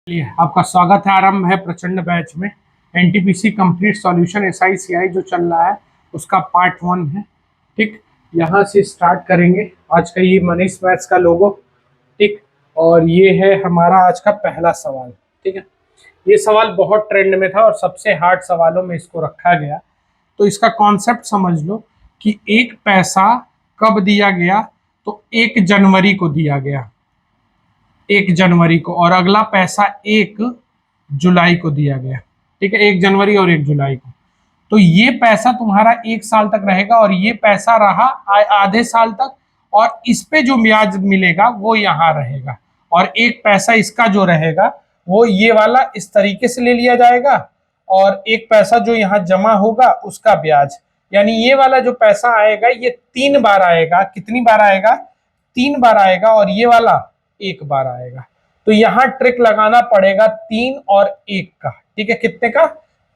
चलिए, आपका स्वागत है। आरंभ है प्रचंड बैच में। एनटीपीसी कंप्लीट सॉल्यूशन एसआईसीआई जो चल रहा है उसका पार्ट 1 है। ठीक, यहाँ से स्टार्ट करेंगे। आज का ये मनीष मैथ्स का लोगो। ठीक, और ये है हमारा आज का पहला सवाल। ठीक है, ये सवाल बहुत ट्रेंड में था और सबसे हार्ड सवालों में इसको रखा गया। तो इसका कॉन्सेप्ट समझ लो कि एक पैसा कब दिया गया, तो 1 जनवरी को दिया गया, 1 जनवरी को, और अगला पैसा 1 जुलाई को दिया गया। ठीक है, 1 जनवरी और 1 जुलाई को। तो ये पैसा तुम्हारा 1 साल तक रहेगा और ये पैसा रहा आधे साल तक, और इस पे जो ब्याज मिलेगा वो यहाँ रहेगा, और एक पैसा इसका जो रहेगा वो ये वाला इस तरीके से ले लिया जाएगा, और एक पैसा जो यहाँ जमा होगा उसका ब्याज, यानी ये वाला जो पैसा आएगा ये 3 बार आएगा। कितनी बार आएगा? 3 बार आएगा, और ये वाला 1 बार आएगा। तो यहाँ ट्रिक लगाना पड़ेगा 3 और 1 का। ठीक है, कितने का?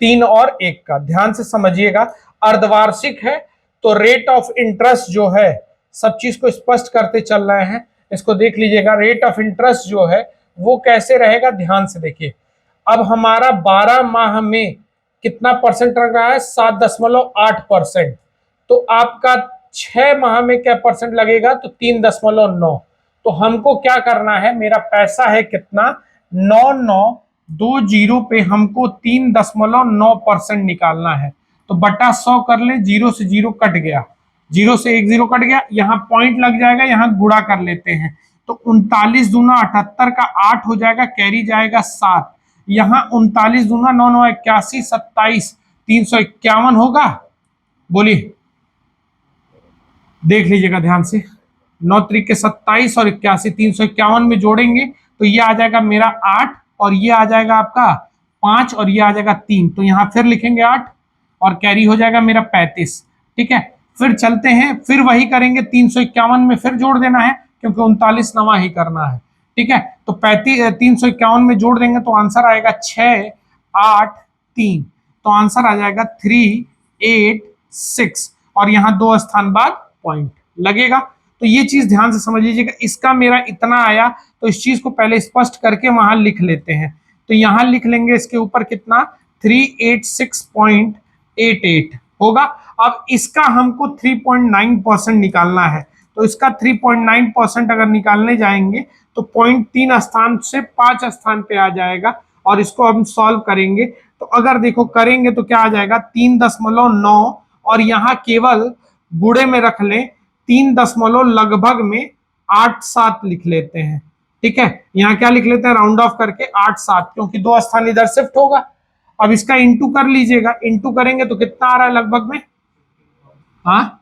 3 और 1 का। ध्यान से समझिएगा, अर्धवार्षिक है तो रेट ऑफ इंटरेस्ट जो है, सब चीज को स्पष्ट करते चल रहे हैं, इसको देख लीजिएगा। रेट ऑफ इंटरेस्ट जो है वो कैसे रहेगा, ध्यान से देखिए। अब हमारा 12 माह में कितना परसेंट लग रहा है? 7.8%। तो आपका 6 माह में क्या परसेंट लगेगा? तो 3.9। तो हमको क्या करना है, मेरा पैसा है कितना? 9920 पे हमको 3.9% निकालना है। तो बटा 100 कर ले, 0 से 0 कट गया, 0 से 1 0 कट गया, यहाँ पॉइंट लग जाएगा, यहाँ गुणा कर लेते हैं। तो 39 दूना 78 का 8 हो जाएगा, कैरी जाएगा 7, यहाँ 39 दूना 9 9 81 27 351 होगा। बोलिए, देख लीजिएगा ध्यान से। 9 त्रिक के 27 और 81, 351 में जोड़ेंगे तो ये आ जाएगा मेरा 8, और ये आ जाएगा आपका 5, और ये आ जाएगा 3। तो यहाँ फिर लिखेंगे 8 और कैरी हो जाएगा मेरा 35। ठीक है, फिर चलते हैं, फिर वही करेंगे। 351 में फिर जोड़ देना है क्योंकि 39 नवा ही करना है। ठीक है, तो 351 में जोड़ देंगे तो आंसर आएगा 6 8 3। तो आंसर आ जाएगा 3 8 6, और यहाँ 2 स्थान बाद पॉइंट लगेगा। तो ये चीज ध्यान से समझ लीजिएगा। इसका मेरा इतना आया, तो इस चीज को पहले स्पष्ट करके वहां लिख लेते हैं। तो यहां लिख लेंगे इसके ऊपर कितना? 386.88 होगा। अब इसका हमको 3.9% निकालना है। तो इसका 3.9% अगर निकालने जाएंगे तो 0.3 स्थान से 5 स्थान पे आ जाएगा, और इसको हम सॉल्व करेंगे। तो अगर देखो करेंगे तो क्या आ जाएगा? 3.9, और यहाँ केवल गुणे में रख लें 3 दशमलव लगभग में 8 7 लिख लेते हैं। ठीक है, यहाँ क्या लिख लेते हैं? राउंड ऑफ करके 8 7, क्योंकि 2 स्थान इधर शिफ्ट होगा। अब इसका इंटू कर लीजिएगा, इंटू करेंगे तो कितना आ रहा है लगभग में? हाँ,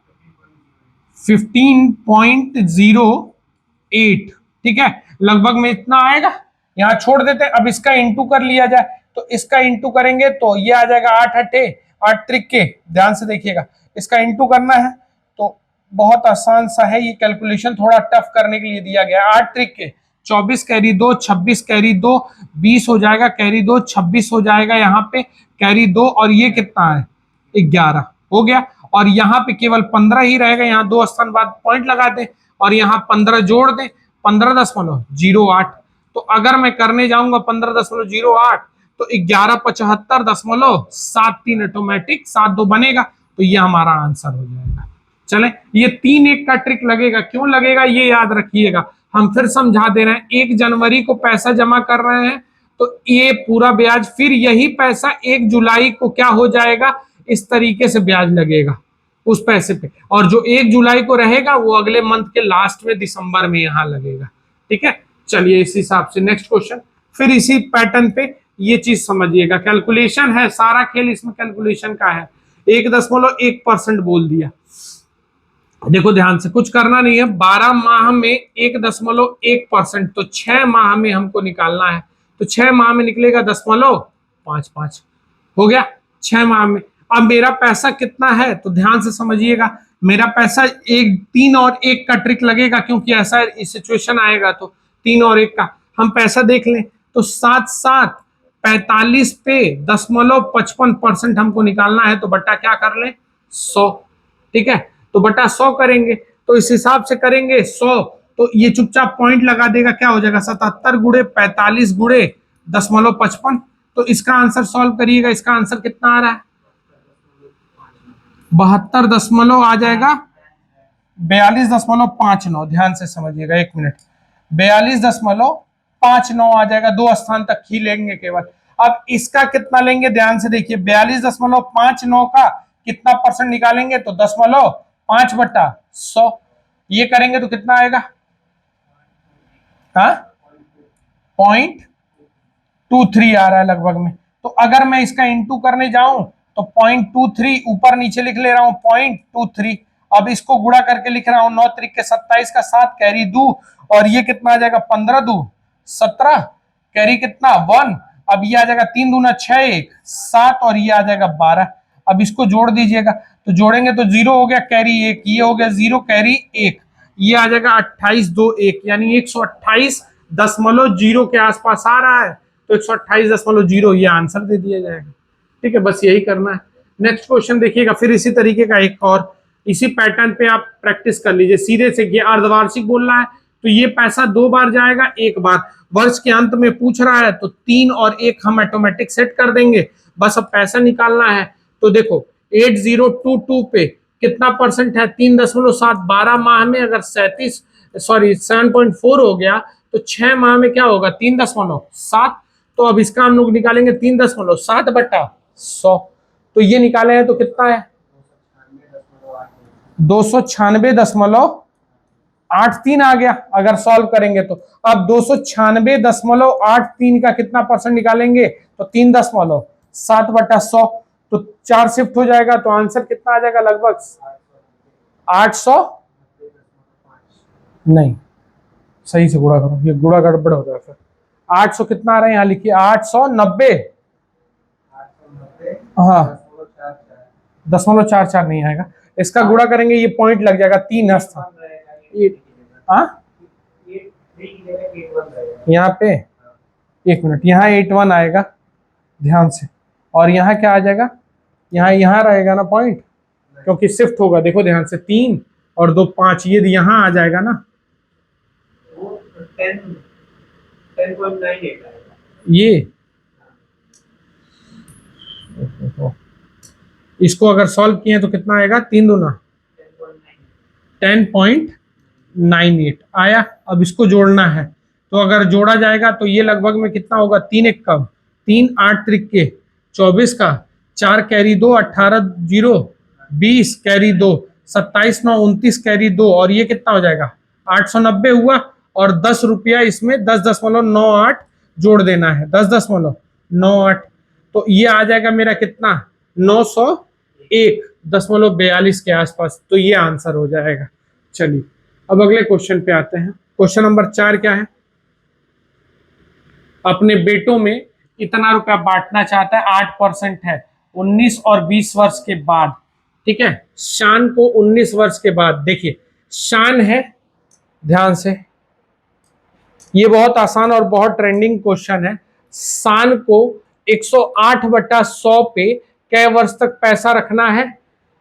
15.08। ठीक है, लगभग में इतना आएगा। यहाँ छोड़ देते हैं। अब इसका इंटू कर लिया जाए, तो इसका इंटू करेंगे तो ये आ जाएगा 8 8 8 त्रिक के। ध्यान से देखिएगा, इसका इंटू करना है तो बहुत आसान सा है। ये कैलकुलेशन थोड़ा टफ करने के लिए दिया गया। 8 त्रिक के 24 कैरी 2, 26 कैरी 2, 20 हो जाएगा, कैरी 2 26 हो जाएगा, यहाँ पे कैरी 2, और ये कितना है? 11 हो गया। और यहाँ पे केवल 15 ही रहेगा, यहाँ 2 स्थान बाद पॉइंट लगा दे, और यहाँ 15 जोड़ दे, 15.08। तो अगर मैं करने जाऊंगा 15.08, तो 1175.73 ऑटोमेटिक 7 2 बनेगा। तो ये हमारा आंसर हो जाएगा। चले, ये 3 1 का ट्रिक लगेगा। क्यों लगेगा ये याद रखिएगा, हम फिर समझा दे रहे हैं। 1 जनवरी को पैसा जमा कर रहे हैं तो ये पूरा ब्याज, फिर यही पैसा 1 जुलाई को क्या हो जाएगा? इस तरीके से ब्याज लगेगा उस पैसे पे, और जो 1 जुलाई को रहेगा वो अगले मंथ के लास्ट में दिसंबर में यहाँ लगेगा। ठीक है, चलिए इस हिसाब से नेक्स्ट क्वेश्चन, फिर इसी पैटर्न पे ये चीज समझिएगा। कैलकुलेशन है, सारा खेल इसमें कैलकुलेशन का है। 1.1% बोल दिया। देखो ध्यान से, कुछ करना नहीं है। 12 माह में 1.1%, तो 6 माह में हमको निकालना है। तो 6 माह में निकलेगा 0.55 हो गया 6 माह में। अब मेरा पैसा कितना है, तो ध्यान से समझिएगा। मेरा पैसा 3 और 1 का ट्रिक लगेगा, क्योंकि ऐसा सिचुएशन आएगा। तो 3 और 1 का हम पैसा देख लें तो 7 7 45 पे 0.55% हमको निकालना है। तो बट्टा क्या कर ले? 100। ठीक है, तो बटा 100 करेंगे, तो इस हिसाब से करेंगे 100, तो ये चुपचाप पॉइंट लगा देगा। क्या हो जाएगा? 77 गुणे 45 गुणे 0.55। तो इसका आंसर सॉल्व करिएगा, इसका आंसर कितना आ रहा है? 72 आ जाएगा 42.59। ध्यान से समझिएगा, 1 मिनट। 42.59 आ जाएगा, 2 स्थान तक ही लेंगे केवल। अब इसका कितना लेंगे, ध्यान से देखिए, 42.59 का कितना परसेंट निकालेंगे? तो 10.5/100। ये करेंगे तो कितना आएगा? हाँ, 0.23 आ रहा है लगभग में। तो अगर मैं इसका इंटू करने जाऊं तो 0.23 ऊपर नीचे लिख ले रहा हूं, 0.23। अब इसको गुणा करके लिख रहा हूं, 9 त्रिक के 27 का 7 कैरी 2, और ये कितना आ जाएगा? 15 2 17 कैरी कितना? 1। अब ये आ जाएगा 3 दूना 6 1 7, और ये आ जाएगा 12। अब इसको जोड़ दीजिएगा, तो जोड़ेंगे तो 0 हो गया कैरी 1, ये हो गया 0 कैरी 1, ये आ जाएगा 28 2 1, यानी 128.0 के आसपास आ रहा है। तो 128.0 ये आंसर दे दिया जाएगा। ठीक है, बस यही करना है। नेक्स्ट क्वेश्चन देखिएगा, फिर इसी तरीके का एक और, इसी पैटर्न पे आप प्रैक्टिस कर लीजिए। सीधे से ये अर्धवार्षिक बोल रहा है, तो ये पैसा 2 बार जाएगा, 1 बार। वर्ष के अंत में पूछ रहा है, तो 3 और 1 हम ऑटोमेटिक सेट कर देंगे, बस अब पैसा निकालना है। तो देखो 8022 पे कितना परसेंट है? 3.7। 12 माह में अगर 7.4 हो गया, तो 6 माह में क्या होगा? 3.7। तो अब इसका हम लोग निकालेंगे 3.7/100। तो ये निकाले हैं तो कितना है? 296.83 आ गया अगर सॉल्व करेंगे तो। अब 296.83 का कितना परसेंट निकालेंगे? तो 3.7/100। तो 4 शिफ्ट हो जाएगा, तो आंसर कितना आ जाएगा? लगभग 800। नहीं, सही से गुणा करो, ये गुणा गड़बड़ हो जाएगा। 800 कितना आ रहा है यहाँ लिखिए? 890। हाँ, 0.44 नहीं आएगा, इसका गुणा करेंगे, ये पॉइंट लग जाएगा 3 स्थान। यहाँ पे 1 मिनट, यहाँ 81 आएगा, ध्यान से। और यहाँ क्या आ जाएगा? यहाँ रहेगा ना पॉइंट, क्योंकि शिफ्ट होगा। देखो ध्यान से, 3 और 2 5, ये यहाँ आ जाएगा ना, 10.98 ये। इसको अगर सॉल्व किए तो कितना आएगा? 3 दूना 10.98 आया। अब इसको जोड़ना है, तो अगर जोड़ा जाएगा तो ये लगभग में कितना होगा? 3 1 कब? 3 8 त्रिक के 24 का 4 कैरी 2 18 0 20 कैरी 2 27 9 29 कैरी 2, और ये कितना हो जाएगा? 890 हुआ। और 10 रुपया इसमें 10.98 जोड़ देना है, 10.98। तो ये आ जाएगा मेरा कितना? 901.42 के आसपास। तो ये आंसर हो जाएगा। चलिए अब अगले क्वेश्चन पे आते हैं। क्वेश्चन नंबर 4 क्या है? अपने बेटों में इतना रुपया बांटना चाहता है, 8% है 19 और 20 वर्ष के बाद। ठीक है, शान को 19 वर्ष के बाद, देखिए शान है, ध्यान से, ये बहुत आसान और बहुत ट्रेंडिंग क्वेश्चन है। शान को 108/100 पे कै वर्ष तक पैसा रखना है?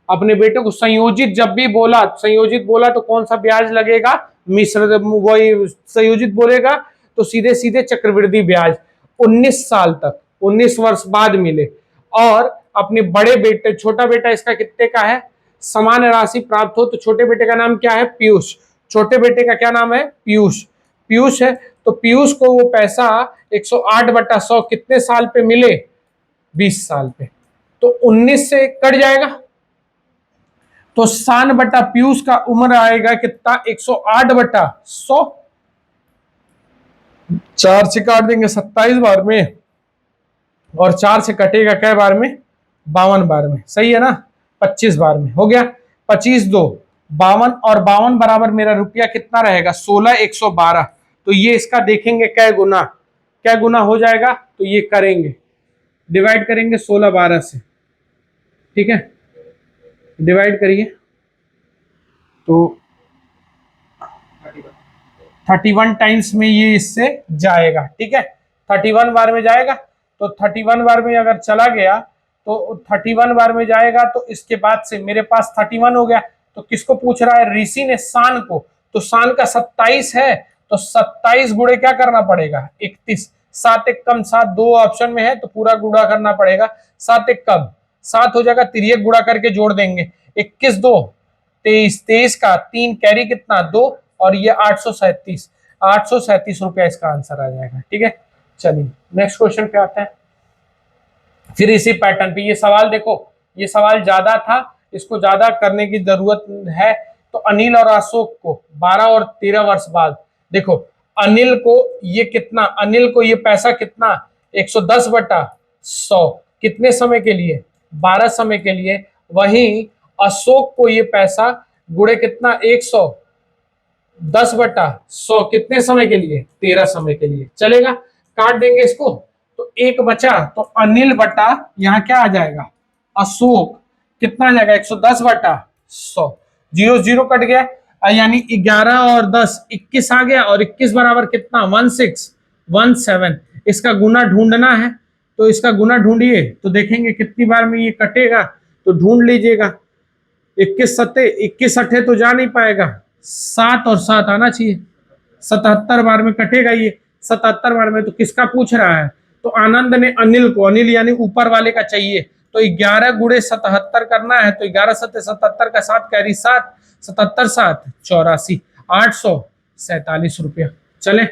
अपने बेटे को संयोजित जब भी बोला, संयोजित बोला तो कौन सा ब्याज लगेगा? मिश्र, वही संयोजित बोलेगा तो सीधे सीधे चक्रवृद्धि ब्याज। 19 साल तक, 19 वर्ष बाद मिले। और अपने बड़े बेटे, छोटा बेटा इसका कितने का है? समान राशि प्राप्त हो, तो छोटे बेटे का नाम क्या है? पीयूष। छोटे बेटे का क्या नाम है? पीयूष। पीयूष है, तो पीयूष को वो पैसा 108/100 कितने साल पे मिले? 20 साल पे। तो 19 से कट जाएगा, तो शान बटा पीयूष का उम्र आएगा कितना? 108/100। 4 से काट देंगे 27 बार में, और 4 से कटेगा कै बार में? 52 बार में। सही है ना? 25 बार में हो गया। 25 2 52, और 52 बराबर मेरा रुपया कितना रहेगा? 16,112। तो ये इसका देखेंगे कै गुना, क्या गुना हो जाएगा? तो ये करेंगे, डिवाइड करेंगे 16 12 से। ठीक है, डिवाइड करिए तो 31 टाइम्स में ये इससे जाएगा। ठीक है, 31 बार में जाएगा। तो 31 बार में अगर चला गया, तो 31 बार में जाएगा, तो इसके बाद से मेरे पास 31 हो गया। तो किसको पूछ रहा है? ऋषि ने शान को। तो शान का 27 है, तो 27 गुणे क्या करना पड़ेगा? 31। 7 एक कम 7 दो ऑप्शन में है तो पूरा गुणा करना पड़ेगा। 7 एक कम 7 हो जाएगा, तिरियक गुणा करके जोड़ देंगे। 21 दो 23, 23 का 3 कैरी कितना 2 और ये 837, 837 रुपया इसका आंसर आ जाएगा। ठीक है, चलिए नेक्स्ट क्वेश्चन पे आते हैं। फिर इसी पैटर्न पे ये सवाल देखो, ये सवाल ज्यादा था, इसको ज्यादा करने की जरूरत है। तो अनिल और अशोक को 12 और 13 वर्ष बाद, देखो अनिल को ये कितना, अनिल को ये पैसा कितना 110 बटा 100 कितने समय के लिए 12 समय के लिए। वहीं अशोक को ये पैसा गुणे कितना 110 बटा 100 कितने समय के लिए 13 समय के लिए। चलेगा, काट देंगे इसको तो एक बचा, तो अनिल बटा यहाँ क्या आ जाएगा अशोक कितना आ जाएगा 110 बटा 100, 0 0 कट गया, यानी 11 और 10 21 आ गया, और 21 बराबर कितना 1617। इसका गुना ढूंढना है, तो इसका गुना ढूंढिए तो देखेंगे कितनी बार में ये कटेगा, तो ढूंढ लीजिएगा। 21 सत्ते 21 अठे तो जा नहीं पाएगा, 7 और 7 आना चाहिए, 77 बार में कटेगा ये, 77 बार में। तो किसका पूछ रहा है, तो आनंद ने अनिल को, अनिल यानी ऊपर वाले का चाहिए, तो 11 गुणे 77 करना है, तो 11 सत्ते 77 का 7 कैरी 7, 77 7 84, 847 रुपया। चले,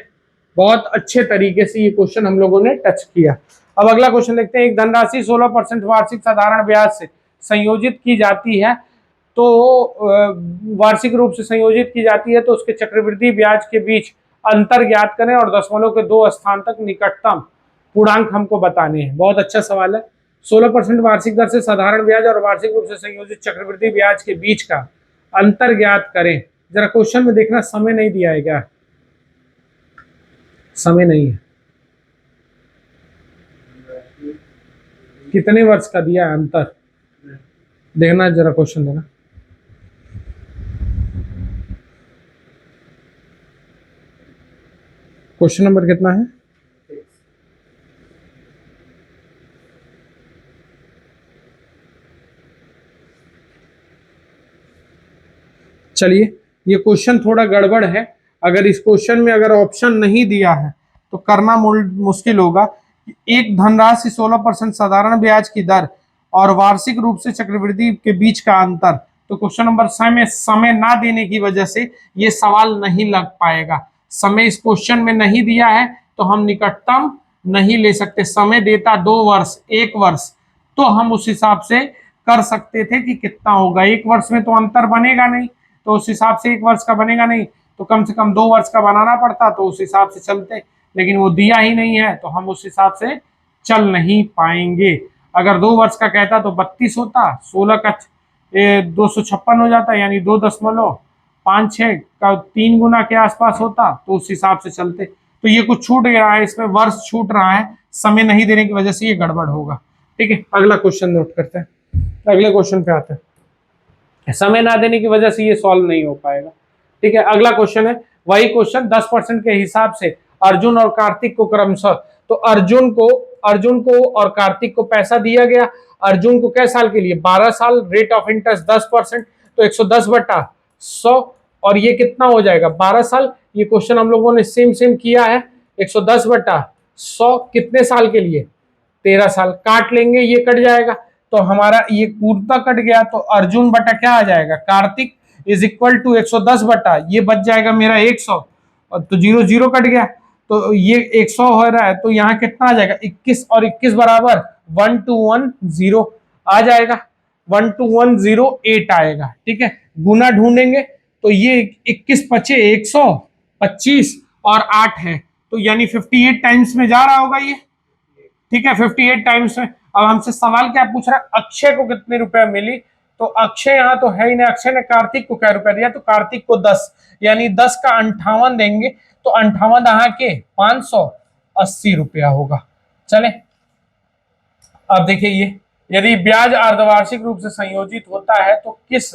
बहुत अच्छे तरीके से ये क्वेश्चन हम लोगों ने टच किया। अब अगला क्वेश्चन देखते हैं। एक धनराशि 16% वार्षिक साधारण ब्याज से संयोजित की जाती है, तो वार्षिक रूप से संयोजित की जाती है, तो उसके चक्रवृद्धि ब्याज के बीच अंतर ज्ञात करें और दशमलव के 2 स्थान तक निकटतम पूर्णांक हमको बताने हैं। बहुत अच्छा सवाल है। 16% वार्षिक दर से साधारण ब्याज और वार्षिक रूप से संयोजित चक्रवृद्धि ब्याज के बीच का अंतर ज्ञात करें। जरा क्वेश्चन में देखना, समय नहीं दिया है क्या, समय नहीं है, कितने वर्ष का दिया है अंतर, देखना जरा क्वेश्चन देना। क्वेश्चन नंबर कितना है, चलिए ये क्वेश्चन थोड़ा गड़बड़ है। अगर इस क्वेश्चन में अगर ऑप्शन नहीं दिया है तो करना मुश्किल होगा। एक धनराशि 16% साधारण ब्याज की दर और वार्षिक रूप से चक्रवृद्धि के बीच का अंतर, तो क्वेश्चन नंबर समय ना देने की वजह से ये सवाल नहीं लग पाएगा। समय इस क्वेश्चन में नहीं दिया है तो हम निकटतम नहीं ले सकते। समय देता 2 वर्ष 1 वर्ष, तो हम उस हिसाब से कर सकते थे कि कितना होगा। 1 वर्ष में तो अंतर बनेगा नहीं, तो उस हिसाब से 1 वर्ष का बनेगा नहीं, तो कम से कम 2 वर्ष का बनाना पड़ता, तो उस हिसाब से चलते। लेकिन वो दिया ही नहीं है तो हम उस हिसाब से चल नहीं पाएंगे। अगर 2 वर्ष का कहता तो 32 होता, 16 का 256 हो जाता, यानी 2.56 का 3 गुना के आसपास होता, तो उस हिसाब से चलते। तो ये कुछ छूट गया है, इसमें वर्ष छूट रहा है, समय नहीं देने की वजह से ये गड़बड़ होगा। ठीक है, अगला क्वेश्चन नोट करते हैं, अगले क्वेश्चन पे आते हैं। समय ना देने की वजह से ये सॉल्व नहीं हो पाएगा। ठीक है, अगला क्वेश्चन है वही क्वेश्चन 10% के हिसाब से अर्जुन और कार्तिक को क्रमशः, तो अर्जुन को और कार्तिक को पैसा दिया गया। अर्जुन को कै साल के लिए 12 साल, रेट ऑफ इंटरेस्ट 10%, तो 110 बटा 100, और ये कितना हो जाएगा 12 साल। ये क्वेश्चन हम लोगों ने सेम किया है। 110 बटा 100 कितने साल के लिए 13 साल। काट लेंगे, ये कट जाएगा, तो हमारा ये पूर्णता कट गया, तो अर्जुन बटा क्या आ जाएगा कार्तिक इज इक्वल टू 110 बटा, ये बच जाएगा मेरा 100, और तो 0 0 कट गया, तो ये 100 हो रहा है, तो यहाँ कितना आ जाएगा 21, और 21 बराबर 1210 आ जाएगा, 12108 आएगा। ठीक है, गुना ढूंढेंगे तो ये 21 पचे 125 और 8 है, तो यानी 58 टाइम्स में जा रहा होगा ये। ठीक है, 58 टाइम्स में। अब हमसे सवाल क्या पूछ रहा है, अक्षय को कितने रुपए मिली, तो अक्षय यहाँ तो है ही नहीं, अक्षय ने कार्तिक को क्या रुपया दिया, तो कार्तिक को 10, यानी 10 का 58 देंगे, तो 58 यहाँ के 580 रुपया होगा। चले, अब देखिए ये, यदि ब्याज अर्धवार्षिक रूप से संयोजित होता है तो किस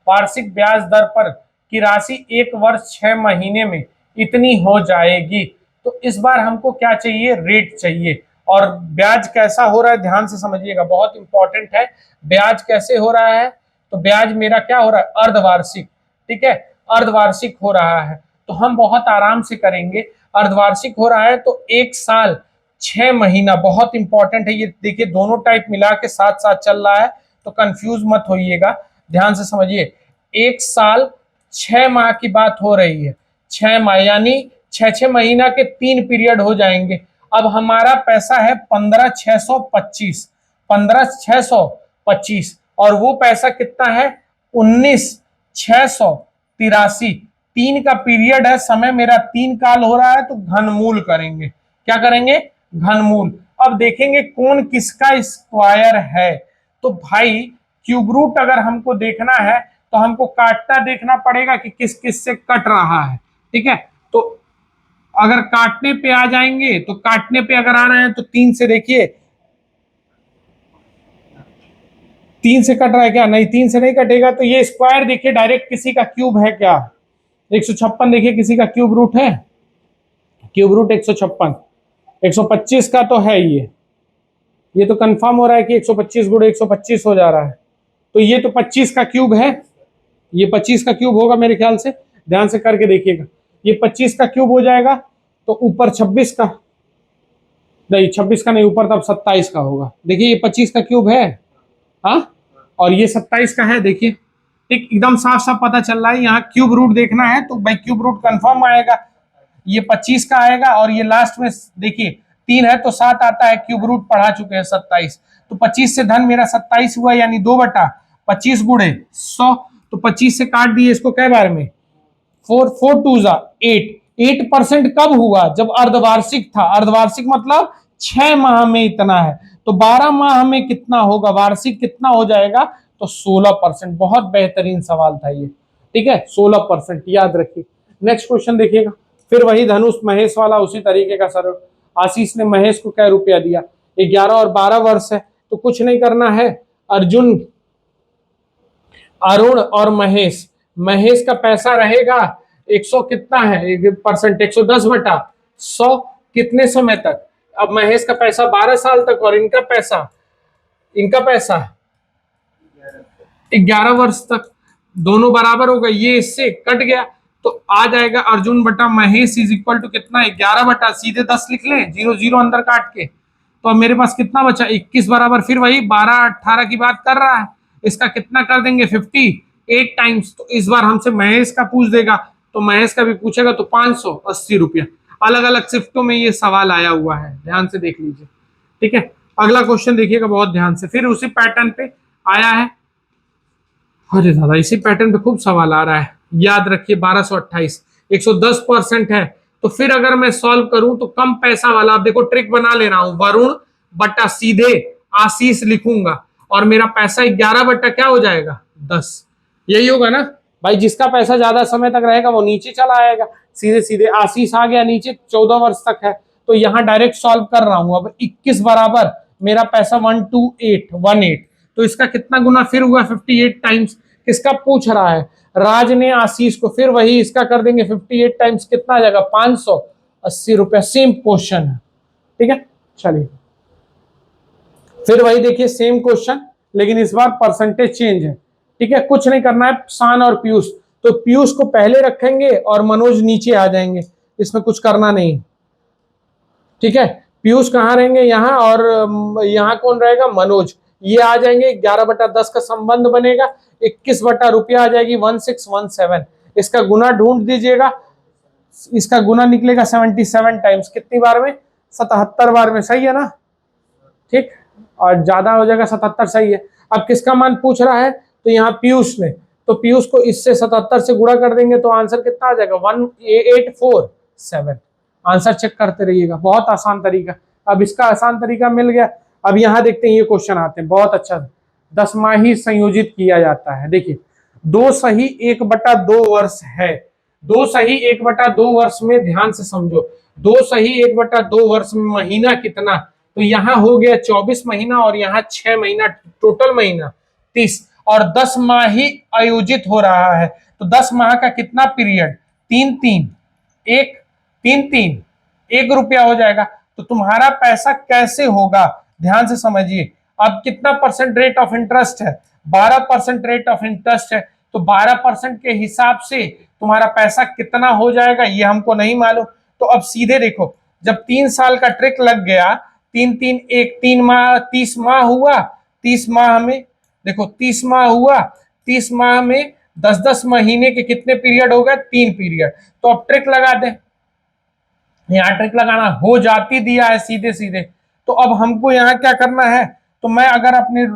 वार्षिक ब्याज दर पर की राशि 1 वर्ष 6 महीने में इतनी हो जाएगी। तो इस बार हमको क्या चाहिए, रेट चाहिए, और ब्याज कैसा हो रहा है ध्यान से समझिएगा, बहुत इंपॉर्टेंट है। ब्याज कैसे हो रहा है, तो ब्याज मेरा क्या हो रहा है अर्धवार्षिक। ठीक है, अर्धवार्षिक हो रहा है, तो हम बहुत आराम से करेंगे। अर्धवार्षिक हो रहा है तो 1 साल 6 महीना, बहुत इंपॉर्टेंट है ये। देखिए दोनों टाइप मिला के साथ साथ चल रहा है, तो कंफ्यूज मत होइएगा, ध्यान से समझिए। 1 साल 6 माह की बात हो रही है, 6 माह यानी 6 6 महीना के 3 पीरियड हो जाएंगे। अब हमारा पैसा है 15,625, 15,625, और वो पैसा कितना है 19,683। 3 का पीरियड है, समय मेरा 3 काल हो रहा है, तो घनमूल करेंगे। क्या करेंगे? घनमूल। अब देखेंगे कौन किसका स्क्वायर है। तो भाई क्यूब रूट अगर हमको देखना है तो हमको काटता देखना पड़ेगा कि किस किस से कट रहा है, ठीक है। तो अगर काटने पे आ जाएंगे, तो काटने पे अगर आ रहे हैं तो 3 से देखिए, 3 से कट रहा है क्या? नहीं, 3 से नहीं कटेगा। तो ये स्क्वायर देखिए डायरेक्ट किसी का क्यूब है क्या? 156 देखिए किसी का क्यूब रूट है, क्यूब रूट 156, 125 का तो है ये तो कंफर्म हो रहा है कि 125 गुणे 125 हो जा रहा है। तो ये तो 25 का क्यूब है, ये 25 का क्यूब होगा मेरे ख्याल से, ध्यान से करके देखिएगा। ये 25 का क्यूब हो जाएगा, तो ऊपर 26 का, नहीं 26 का नहीं, ऊपर तब 27 का होगा। देखिए ये 25 का क्यूब है, हाँ, और ये 27 का है। देखिए ठीक एकदम साफ साफ पता चल रहा है। यहाँ क्यूब रूट देखना है तो भाई क्यूब रूट कंफर्म आएगा, ये 25 का आएगा, और ये लास्ट में देखिए 3 है तो 7 आता है, क्यूब रूट पढ़ा चुके हैं 27। तो 25 से धन मेरा 27 हुआ, यानी 2/25 गुणे 100। तो 25 से काट दिए इसको कै बार में? 4 4 2 जा 8। 8% कब हुआ? जब अर्धवार्षिक था। अर्धवार्षिक मतलब 6 माह में इतना है, तो 12 माह में कितना होगा? वार्षिक कितना हो जाएगा? तो 16%। बहुत बेहतरीन सवाल था ये, ठीक है, 16% याद रखिए। नेक्स्ट क्वेश्चन देखिएगा, फिर वही धनुष महेश वाला उसी तरीके का। सर आशीष ने महेश को क्या रुपया दिया? 11 और 12 वर्ष है, तो कुछ नहीं करना है। अर्जुन, अरुण और महेश, महेश का पैसा रहेगा 100 कितना है परसेंट, 110/100 कितने समय तक? अब महेश का पैसा 12 साल तक, और इनका पैसा 11 वर्ष तक, दोनों बराबर हो गए, ये इससे कट गया, तो आ जाएगा अर्जुन बटा महेश इज इक्वल टू कितना? 11 सीधे 10 लिख लें, 0 0 अंदर काट के। तो अब मेरे पास कितना बचा? 21 बराबर, फिर वही 12 18 की बात कर रहा है, इसका कितना कर देंगे? 58 टाइम्स। तो इस बार हमसे महेश का पूछ देगा, तो महेश का भी पूछेगा, तो 580 रुपया। अलग अलग शिफ्टों में ये सवाल आया हुआ है, ध्यान से देख लीजिए, ठीक है। अगला क्वेश्चन देखिएगा बहुत ध्यान से, फिर उसी पैटर्न पे आया है। अरे दादा इसी पैटर्न पे खूब सवाल आ रहा है, याद रखिए 1228, 110% है। तो फिर अगर मैं सॉल्व करूं तो कम पैसा वाला, आप देखो ट्रिक बना ले रहा हूं, वरुण बटा सीधे आशीष लिखूंगा, और मेरा पैसा 11 बटा क्या हो जाएगा? 10। यही होगा ना भाई, जिसका पैसा ज्यादा समय तक रहेगा वो नीचे चला आएगा, सीधे सीधे आशीष आ गया नीचे, 14 वर्ष तक है। तो यहाँ डायरेक्ट सॉल्व कर रहा हूं। अब 21 बराबर मेरा पैसा 12818, तो इसका कितना गुना फिर हुआ? 58 टाइम्स। किसका पूछ रहा है? राज ने आशीष को, फिर वही इसका कर देंगे 58 टाइम्स, कितना आ जाएगा? 580 रुपया। सेम क्वेश्चन है, ठीक है। चलिए फिर वही देखिए सेम क्वेश्चन, लेकिन इस बार परसेंटेज चेंज है, ठीक है। कुछ नहीं करना है, शान और पीयूष, तो पीयूष को पहले रखेंगे और मनोज नीचे आ जाएंगे, इसमें कुछ करना नहीं, ठीक है। पीयूष कहाँ रहेंगे? यहाँ, और यहाँ कौन रहेगा? मनोज। ये आ जाएंगे, 11/10 का संबंध बनेगा, 21 बटा रुपया आ जाएगी 1617। इसका गुना ढूंढ दीजिएगा, इसका गुना निकलेगा 77 टाइम्स। कितनी बार में? 77 बार में, सही है ना, ठीक। और ज्यादा हो जाएगा 77, सही है। अब किसका मान पूछ रहा है? तो यहाँ पीयूष ने, तो पीयूष को इससे 77 से गुणा कर देंगे, तो आंसर कितना आ जाएगा? 1847। आंसर चेक करते रहिएगा, बहुत आसान तरीका। अब इसका आसान तरीका मिल गया। अब यहाँ देखते हैं, ये क्वेश्चन आते हैं बहुत अच्छा। 10माही संयोजित किया जाता है। देखिए 2 सही 1/2 वर्ष है, 2 सही 1/2 वर्ष में ध्यान से समझो, 2 सही 1/2 वर्ष में महीना कितना? तो यहाँ हो गया 24 महीना, और यहाँ 6 महीना, टोटल महीना 30, और 10 माह ही आयोजित हो रहा है। तो 10 माह का कितना पीरियड? 3 3 1 3 3 1 रुपया हो जाएगा। तो तुम्हारा पैसा कैसे होगा? ध्यान से समझिए। अब कितना परसेंट रेट ऑफ इंटरेस्ट है? 12% रेट ऑफ इंटरेस्ट है, तो 12% के हिसाब से तुम्हारा पैसा कितना हो जाएगा ये हमको नहीं मालूम। तो अब सीधे देखो, जब 3 साल का ट्रिक लग गया, 3 माह 30 माह हुआ, 30 माह में देखो 30 माह हुआ, 30 माह में 10-10 महीने के कितने पीरियड हो गए, 3 पीरियड। तो अब ट्रिक लगा दे, यहाँ ट्रिक लगाना हो जाती दिया है सीधे सीधे। तो अब हमको यहाँ क्या करना है, तो मैं अगर अपने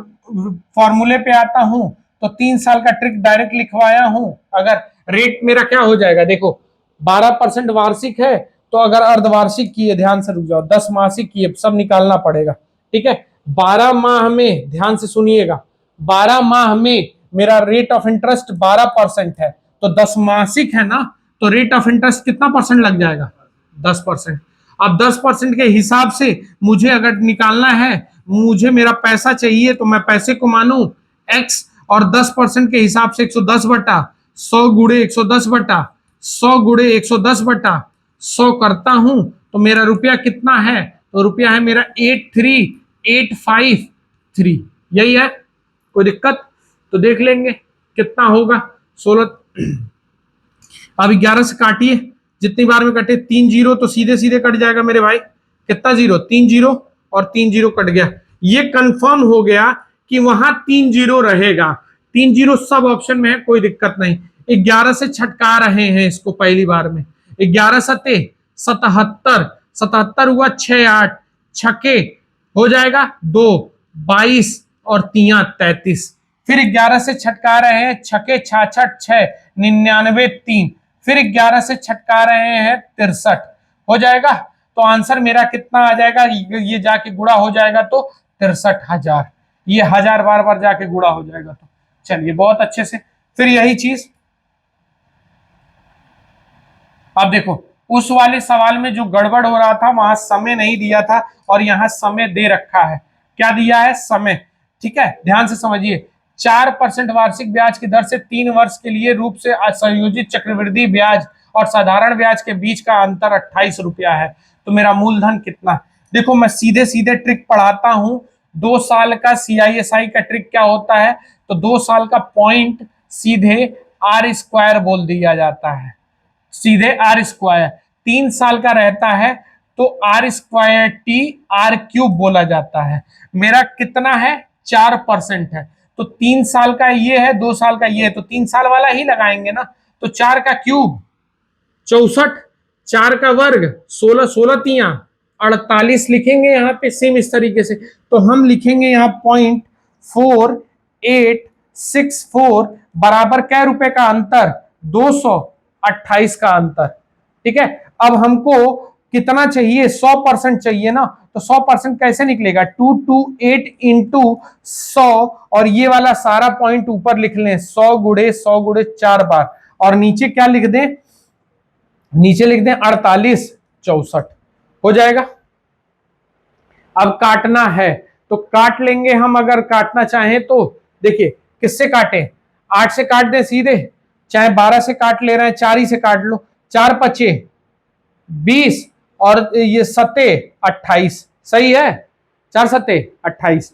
फॉर्मूले पे आता हूं तो 3 साल का ट्रिक डायरेक्ट लिखवाया हूं। अगर रेट मेरा क्या हो जाएगा, देखो 12% वार्षिक है, तो अगर अर्धवार्षिक की है, ध्यान से रुक जाओ, 10 मासिक की है, सब निकालना पड़ेगा, ठीक है। 12 माह में, ध्यान से सुनिएगा, 12 माह में मेरा रेट ऑफ इंटरेस्ट 12% है, तो 10 मासिक है ना, तो रेट ऑफ इंटरेस्ट कितना परसेंट लग जाएगा, 10%। अब 10% के हिसाब से मुझे अगर निकालना है, मुझे मेरा पैसा चाहिए, तो मैं पैसे को मानू x, और 10% के हिसाब से 110 बटा 100 गुड़े 110 बटा 100 गुड़े 110 बटा 100 करता हूं, तो मेरा रुपया कितना है, तो रुपया है मेरा 83853। यही है, कोई दिक्कत, तो देख लेंगे कितना होगा। 16, अब 11 से काटिए, जितनी बार में कटे 3 जीरो तो सीधे सीधे कट जाएगा मेरे भाई, कितना जीरो, 3 जीरो, और 3 जीरो कट गया। ये कंफर्म हो गया कि वहां 3 जीरो रहेगा, 3 जीरो सब ऑप्शन में है, कोई दिक्कत नहीं। 11 से छटका रहे हैं इसको पहली बार में, 11 सते 77, 77 हुआ 6 8 छके हो जाएगा 2 22 और 3 33। फिर 11 से छटका रहे हैं, छके 66 6 99 3, फिर 11 से छटका रहे हैं 63 हो जाएगा। तो आंसर मेरा कितना आ जाएगा, ये जाके गुणा हो जाएगा तो 63,000, ये 1000 बार बार जाके गुणा हो जाएगा। तो चलिए बहुत अच्छे से, फिर यही चीज अब देखो, उस वाले सवाल में जो गड़बड़ हो रहा था, वहां समय नहीं दिया था और यहाँ समय दे रखा है। क्या दिया है, समय, ठीक है, ध्यान से समझिए। 4% वार्षिक ब्याज की दर से 3 वर्ष के लिए रूप से संयोजित चक्रवृद्धि ब्याज और साधारण ब्याज के बीच का अंतर 28 रुपया है। तो मेरा मूलधन कितना, देखो मैं सीधे सीधे ट्रिक पढ़ाता हूं। 2 साल का CISI का ट्रिक क्या होता है, तो 2 साल का पॉइंट सीधे R² बोल दिया जाता है, सीधे R²। 3 साल का रहता है तो R²T R³ बोला जाता है। मेरा कितना है, 4% है, तो 3 साल का ये है, 2 साल का ये है, तो 3 साल वाला ही लगाएंगे ना। तो 4 का क्यूब 64, 4 का वर्ग 16, 16 तिया 48 लिखेंगे यहाँ पे सेम इस तरीके से। तो हम लिखेंगे यहाँ 0.4864 बराबर क्या रुपए का अंतर, 228 का अंतर, ठीक है। अब हमको कितना चाहिए, 100% चाहिए ना, तो 100% कैसे निकलेगा, 228 इंटू 100, और ये वाला सारा पॉइंट ऊपर लिख लें, 100 गुड़े 100 गुड़े 4 बार, और नीचे क्या लिख दें, नीचे लिख दें 48 64 हो जाएगा। अब काटना है तो काट लेंगे हम, अगर काटना चाहें तो देखिए किससे काटें, 8 से काट दें सीधे, चाहे 12 से काट ले रहे हैं, 4 ही से काट लो, 4 पचे 20 और ये सते 28, सही है, 4 सते 28,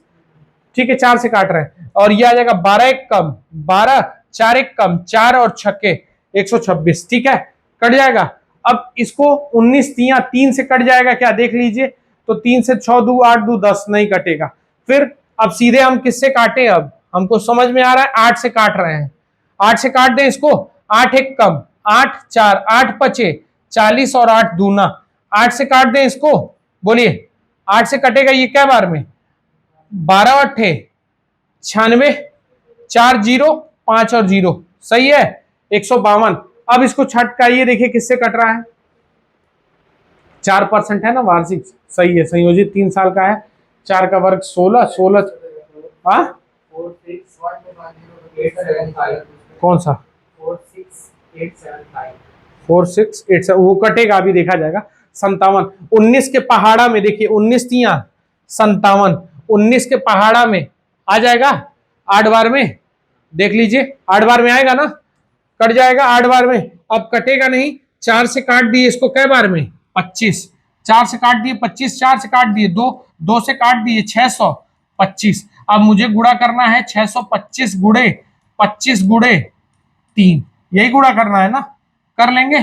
ठीक है, 4 से काट रहे हैं, और ये आ जाएगा 12 एक कम 12, 4 एक कम 4 और छक्के 126, ठीक है, कट जाएगा। अब इसको 19 तिया 3 से कट जाएगा क्या, देख लीजिए, तो 3 से 6 2 8 2 10 नहीं कटेगा। फिर अब सीधे हम किससे काटे, अब हमको समझ में आ रहा है 8 से काट रहे हैं, 8 से काट दें इसको, 8 एक कम 8 4 8 पचे 40 और 8 दूना, 8 से काट दें इसको, बोलिए 8 से कटेगा ये क्या बार में, 12 अट्ठे 96, 4 0 5 और 0, सही है, 152। अब इसको छटकाइए, देखिए किससे कट रहा है, 4% है ना वार्षिक, सही है, संयोजित 3 साल का है, 4 का वर्ग 16 16, हाँ कौन सा 4687, वो कटेगा, अभी देखा जाएगा। 57, 19 के पहाड़ा में देखिए, 19 तिया 57, 19 के पहाड़ा में आ जाएगा 8 बार में, देख लीजिए 8 बार में आएगा ना, कट जाएगा 8 बार में। अब कटेगा नहीं, 4 से काट दिए इसको कै बार में, 25, 4 से काट दिए 25, 4 से काट दिए 2, 2 से काट दिए 625। अब मुझे गुणा करना है 625 गुड़े 25 गुड़े 3, यही गुणा करना है ना, कर लेंगे।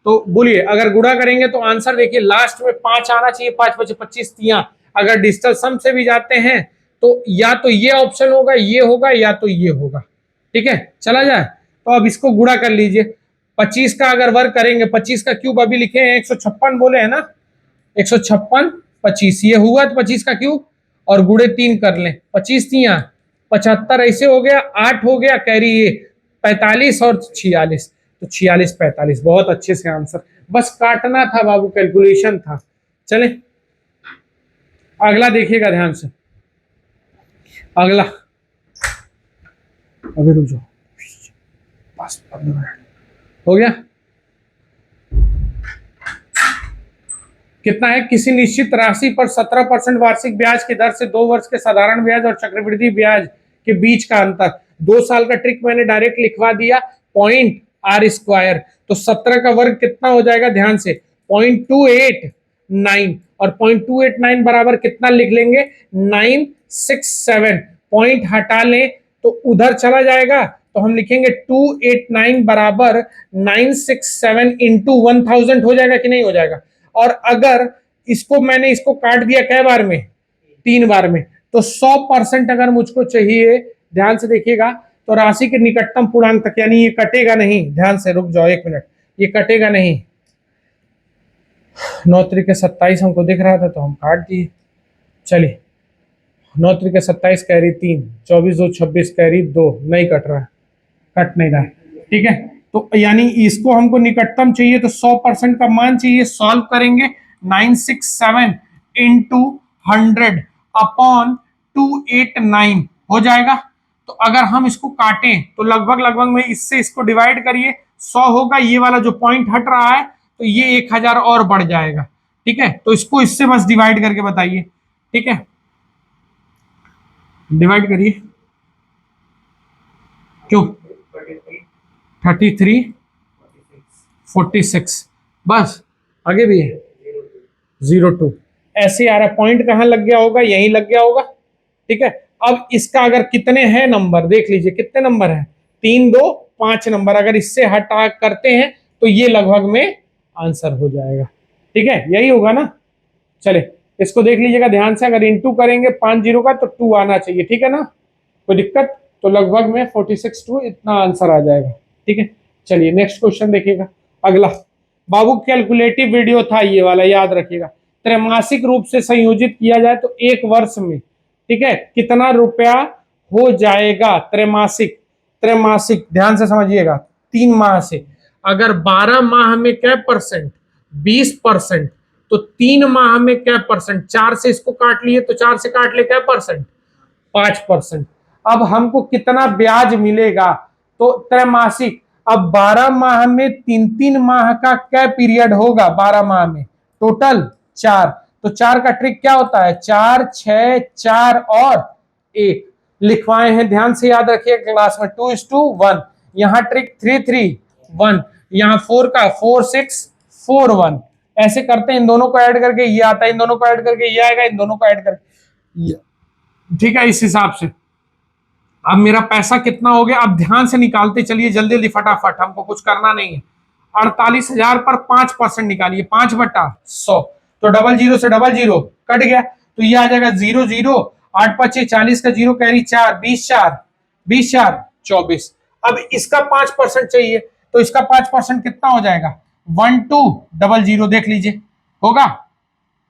तो बोलिए, अगर गुणा करेंगे तो आंसर देखिए लास्ट में 5 आना चाहिए, 5 5 25 तिया। अगर डिजिटल सम से भी जाते हैं तो या तो ये ऑप्शन होगा, ये होगा, या तो ये होगा। ठीक है, चला जाए। तो अब इसको गुणा कर लीजिए। 25 का अगर वर्ग करेंगे, 25 का क्यूब अभी लिखे हैं 156 बोले है ना, 156 25 ये हुआ तो 25 का क्यूब, और गुड़े 3 कर लें, 25 तिया 75 ऐसे हो गया, 8 हो गया, कैरी ये 45 और 46, तो 46 45। बहुत अच्छे से आंसर, बस काटना था बाबू, कैलकुलेशन था। चले अगला देखिएगा ध्यान से। अगला, अभी रुक जाओ, बस हो गया। कितना है, किसी निश्चित राशि पर 17% वार्षिक ब्याज की दर से 2 वर्ष के साधारण ब्याज और चक्रवृद्धि ब्याज के बीच का अंतर। 2 साल का ट्रिक मैंने डायरेक्ट लिखवा दिया, पॉइंट आर स्क्वायर। तो 17 का वर्ग कितना हो जाएगा, ध्यान से 0.289, और 0.289 बराबर कितना लिख लेंगे, 967। पॉइंट हटा लें तो उधर चला जाएगा, तो हम लिखेंगे 289 बराबर 967 इंटू 1000 हो जाएगा कि नहीं हो जाएगा। और अगर इसको मैंने इसको काट दिया कै बार में, 3 बार में, तो 100% अगर मुझको चाहिए, ध्यान से देखिएगा, तो राशि के निकटतम पूर्णांक तक, यानी ये कटेगा नहीं, ध्यान से रुक जाओ 1 मिनट, ये कटेगा नहीं। 9 त्रिके 27 हमको दिख रहा था तो हम काट दिए। चलिए 9 त्रिके 27 कैरी 3, 24 2 26 कैरी 2, नहीं कट रहा है, कट नहीं रहा है। ठीक है, तो यानी इसको हमको निकटतम चाहिए, तो 100% का मान चाहिए। सॉल्व करेंगे, 967 इंटू 100 अपॉन 289 हो जाएगा। तो अगर हम इसको काटें तो लगभग में इससे इसको डिवाइड करिए, 100 होगा, ये वाला जो पॉइंट हट रहा है तो ये 1000 और बढ़ जाएगा। ठीक है, तो इसको इससे बस डिवाइड करके बताइए। ठीक है, डिवाइड करिए, क्यों 33 46, बस आगे भी है 02, ऐसे आ रहा है। पॉइंट कहां लग गया होगा, यहीं लग गया होगा। ठीक है, अब इसका अगर कितने हैं नंबर देख लीजिए, कितने नंबर है, 3 2 5 नंबर। अगर इससे हटा करते हैं तो ये लगभग में आंसर हो जाएगा। ठीक है, यही होगा ना। चले इसको देख लीजिएगा ध्यान से, अगर इंटू करेंगे 5 0 का तो 2 आना चाहिए। ठीक है ना, कोई दिक्कत, तो लगभग में 46 2 इतना आंसर आ जाएगा। ठीक है, चलिए नेक्स्ट क्वेश्चन देखिएगा। अगला बाबू कैलकुलेटिव वीडियो था ये वाला, याद रखिएगा। त्रैमासिक रूप से संयोजित किया जाए तो 1 वर्ष में, ठीक है, कितना रुपया हो जाएगा त्रैमासिक। त्रैमासिक ध्यान से समझिएगा, 3 माह से। अगर 12 माह में क्या परसेंट, 20%, तो 3 माह में क्या परसेंट, 4 से इसको काट लिए तो 4 से काट ले क्या परसेंट, 5%। अब हमको कितना ब्याज मिलेगा, तो त्रैमासिक। अब 12 माह में 3 माह का क्या पीरियड होगा, 12 माह में टोटल 4, तो 4 का ट्रिक क्या होता है, 4 6 4 और 1 लिखवाए हैं, ध्यान से याद रखिए क्लास में। 2:1, यहाँ ट्रिक 3 3 1, यहाँ 4 का 4 6 4 1, ऐसे करते हैं। इन दोनों को ऐड करके ये आता है, इन दोनों को ऐड करके ये आएगा, इन दोनों को ऐड करके। ठीक है, इस हिसाब से अब मेरा पैसा कितना हो गया, अब ध्यान से निकालते चलिए जल्दी जल्दी फटाफट, हमको कुछ करना नहीं है। 48,000 पर 5% निकालिए, 5/100, तो 00 से 00 कट गया, तो ये आ जाएगा 0 0, 8 5 40 का 0 कैरी 4, 20 4 20 4 24। अब इसका 5% चाहिए, तो इसका 5% कितना हो जाएगा, 1200, देख लीजिए होगा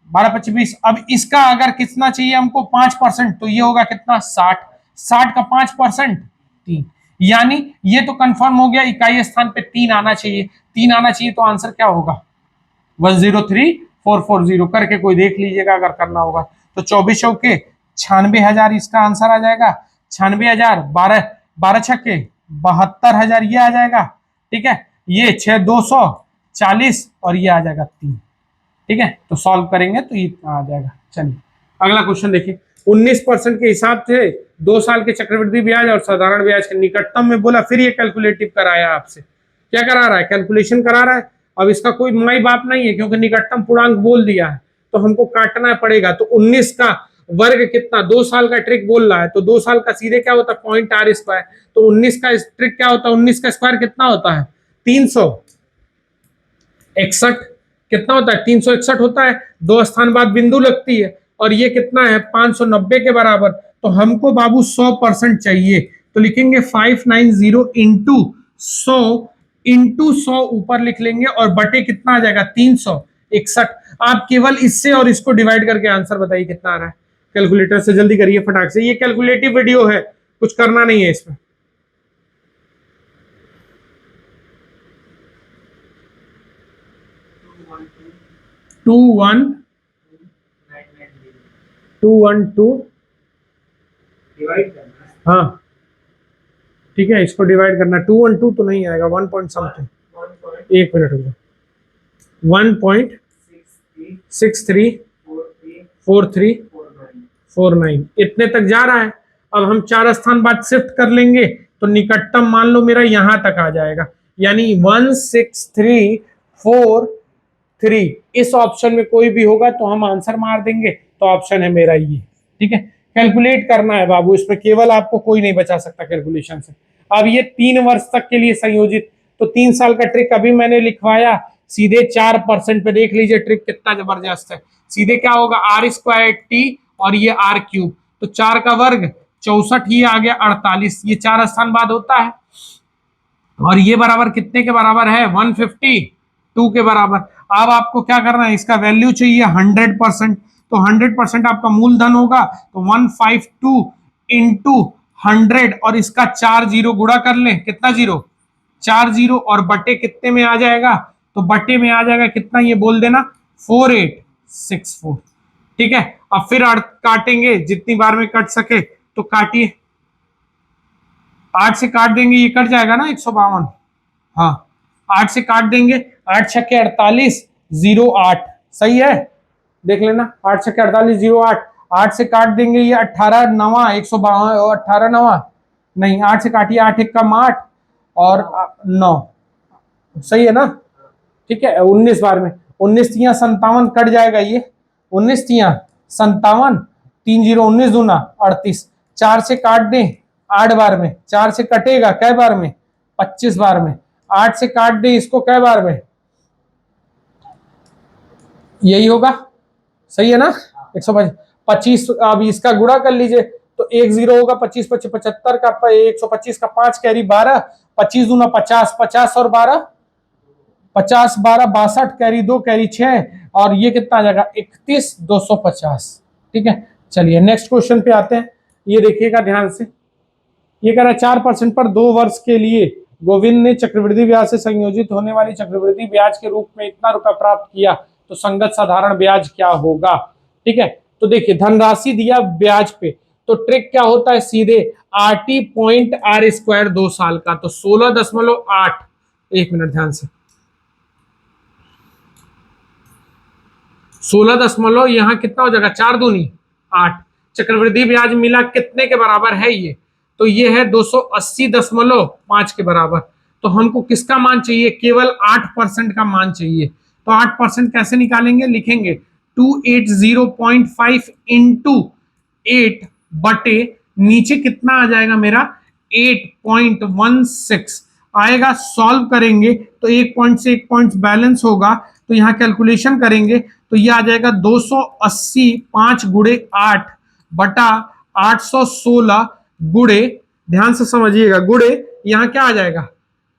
12 25 20। अब इसका अगर कितना चाहिए हमको 5%, तो ये होगा कितना 60, 60 का 5% 3, यानी ये तो कंफर्म हो गया, इकाई स्थान पे 3 आना चाहिए, 3 आना चाहिए, तो आंसर क्या होगा 103440 करके कोई देख लीजिएगा अगर करना होगा। तो 24 के 96,000 इसका आंसर आ जाएगा, 96,000, 12 12 छक्के 72,000 ये आ जाएगा। ठीक है, ये 6 240 और ये आ जाएगा 3। ठीक है, तो सॉल्व करेंगे तो ये आ जाएगा। चलिए अगला क्वेश्चन देखिए। 19% के हिसाब से 2 साल के चक्रवृद्धि ब्याज और साधारण ब्याज के निकटतम में बोला, फिर ये कैलकुलेटिव कराया आपसे, क्या करा रहा है, कैलकुलेशन करा रहा है। अब इसका कोई माई बाप नहीं है, क्योंकि निकटतम पूर्णांक बोल दिया है, तो हमको काटना पड़ेगा। तो 19 का वर्ग कितना, 2 साल का ट्रिक बोल रहा है, तो 2 साल का सीधे क्या होता है, पॉइंट आर स्क्वायर। तो 19 का ट्रिक क्या होता है, 19 का स्क्वायर कितना होता है 300, 61 कितना होता है, 361 होता है, 2 स्थान बाद बिंदु लगती है, और ये कितना है 590 के बराबर। तो हमको बाबू 100% चाहिए, तो लिखेंगे 590 इंटू 100 इंटू 100 ऊपर लिख लेंगे, और बटे कितना आ जाएगा 361। आप केवल इससे और इसको डिवाइड करके आंसर बताइए कितना आ रहा है। कैलकुलेटर से जल्दी करिए फटाक से, ये कैलकुलेटिव वीडियो है, कुछ करना नहीं है इसमें। 212 डिवाइड करना, हाँ ठीक है, इसको डिवाइड करना। 212 तो नहीं आएगा, 1 पॉइंट समथिंग, 1 मिनट रुको, 1.634349 इतने तक जा रहा है। अब हम 4 स्थान बाद शिफ्ट कर लेंगे, तो निकटतम मान लो मेरा यहां तक आ जाएगा, यानी 16343। इस ऑप्शन में कोई भी होगा तो हम आंसर मार देंगे, तो ऑप्शन है मेरा ये। ठीक है, कैलकुलेट करना है बाबू, इसमें केवल आपको कोई नहीं बचा सकता कैलकुलेशन से। अब ये 3 वर्ष तक के लिए संयोजित, तो 3 साल का ट्रिक अभी मैंने लिखवाया, सीधे 4% पे देख लीजिए ट्रिक कितना जबरदस्त है। सीधे क्या होगा, आर स्क्वायर टी और ये आर क्यूब, तो 4 का वर्ग 64, ही आ गया 48, ये 4 स्थान बाद होता है, और ये बराबर कितने के बराबर है 152 के बराबर। अब आपको क्या करना है, इसका वैल्यू चाहिए 100%, तो 100% आपका मूलधन होगा, तो 152 इंटू 100, और इसका 4 जीरो गुणा कर लें, कितना जीरो 4 जीरो, और बटे कितने में आ जाएगा, तो बटे में आ जाएगा कितना, ये बोल देना 4864। ठीक है, अब फिर काटेंगे जितनी बार में कट सके, तो काटिए, 8 से काट देंगे, ये कट जाएगा ना 152, हाँ 8 से काट देंगे, 8 छक्के 48 08, सही है, देख लेना 8 छक्के 48 08, 8 से काट देंगे ये 18 9 152, 18 9 नहीं, 8 से काटिए, 8 एक कम 8 और 9, सही है ना। ठीक है, 19 बार में, 19 तिया 57 कट जाएगा, ये 19 तिया 57, 3 जीरो 19 दूना 38, 4 से काट दें 8 बार में, 4 से कटेगा कै बार में 25 बार में, 8 से काट दें इसको कै बार में, यही होगा, सही है ना 125। अब इसका गुणा कर लीजिए, तो 1 जीरो होगा, 25 25 75 का, 125 का 5 कैरी 12, 25 दूना 50, 50 और 12 50 12 62 कैरी 2 कैरी 6, और ये कितना आ जाएगा 31,250। ठीक है, चलिए नेक्स्ट क्वेश्चन पे आते हैं, ये देखिएगा ध्यान से। ये कह रहा है 4% पर 2 वर्ष के लिए गोविंद ने चक्रवृद्धि ब्याज से संयोजित होने वाली चक्रवृद्धि ब्याज के रूप में इतना रुपया प्राप्त किया, तो संगत साधारण ब्याज क्या होगा। ठीक है, तो देखिए धनराशि दिया ब्याज पे, तो ट्रिक क्या होता है, सीधे RT पॉइंट आर स्क्वायर 2 साल का, तो 16.8, 1 मिनट ध्यान से, 16 यहां कितना हो जाएगा 4 दूनी 8, चक्रवृद्धि ब्याज मिला कितने के बराबर है ये, तो ये है 280.5 के बराबर। तो हमको किसका मान चाहिए, केवल 8% का मान चाहिए, तो 8% कैसे निकालेंगे, लिखेंगे 280.5 इंटू 8 बटे नीचे कितना आ जाएगा मेरा 8.16 आएगा, सॉल्व करेंगे तो 1 पॉइंट से 1 पॉइंट बैलेंस होगा, तो यहां कैलकुलेशन करेंगे तो ये आ जाएगा 280 5 गुड़े 8 बटा 816 गुड़े, ध्यान से समझिएगा, गुड़े यहां क्या आ जाएगा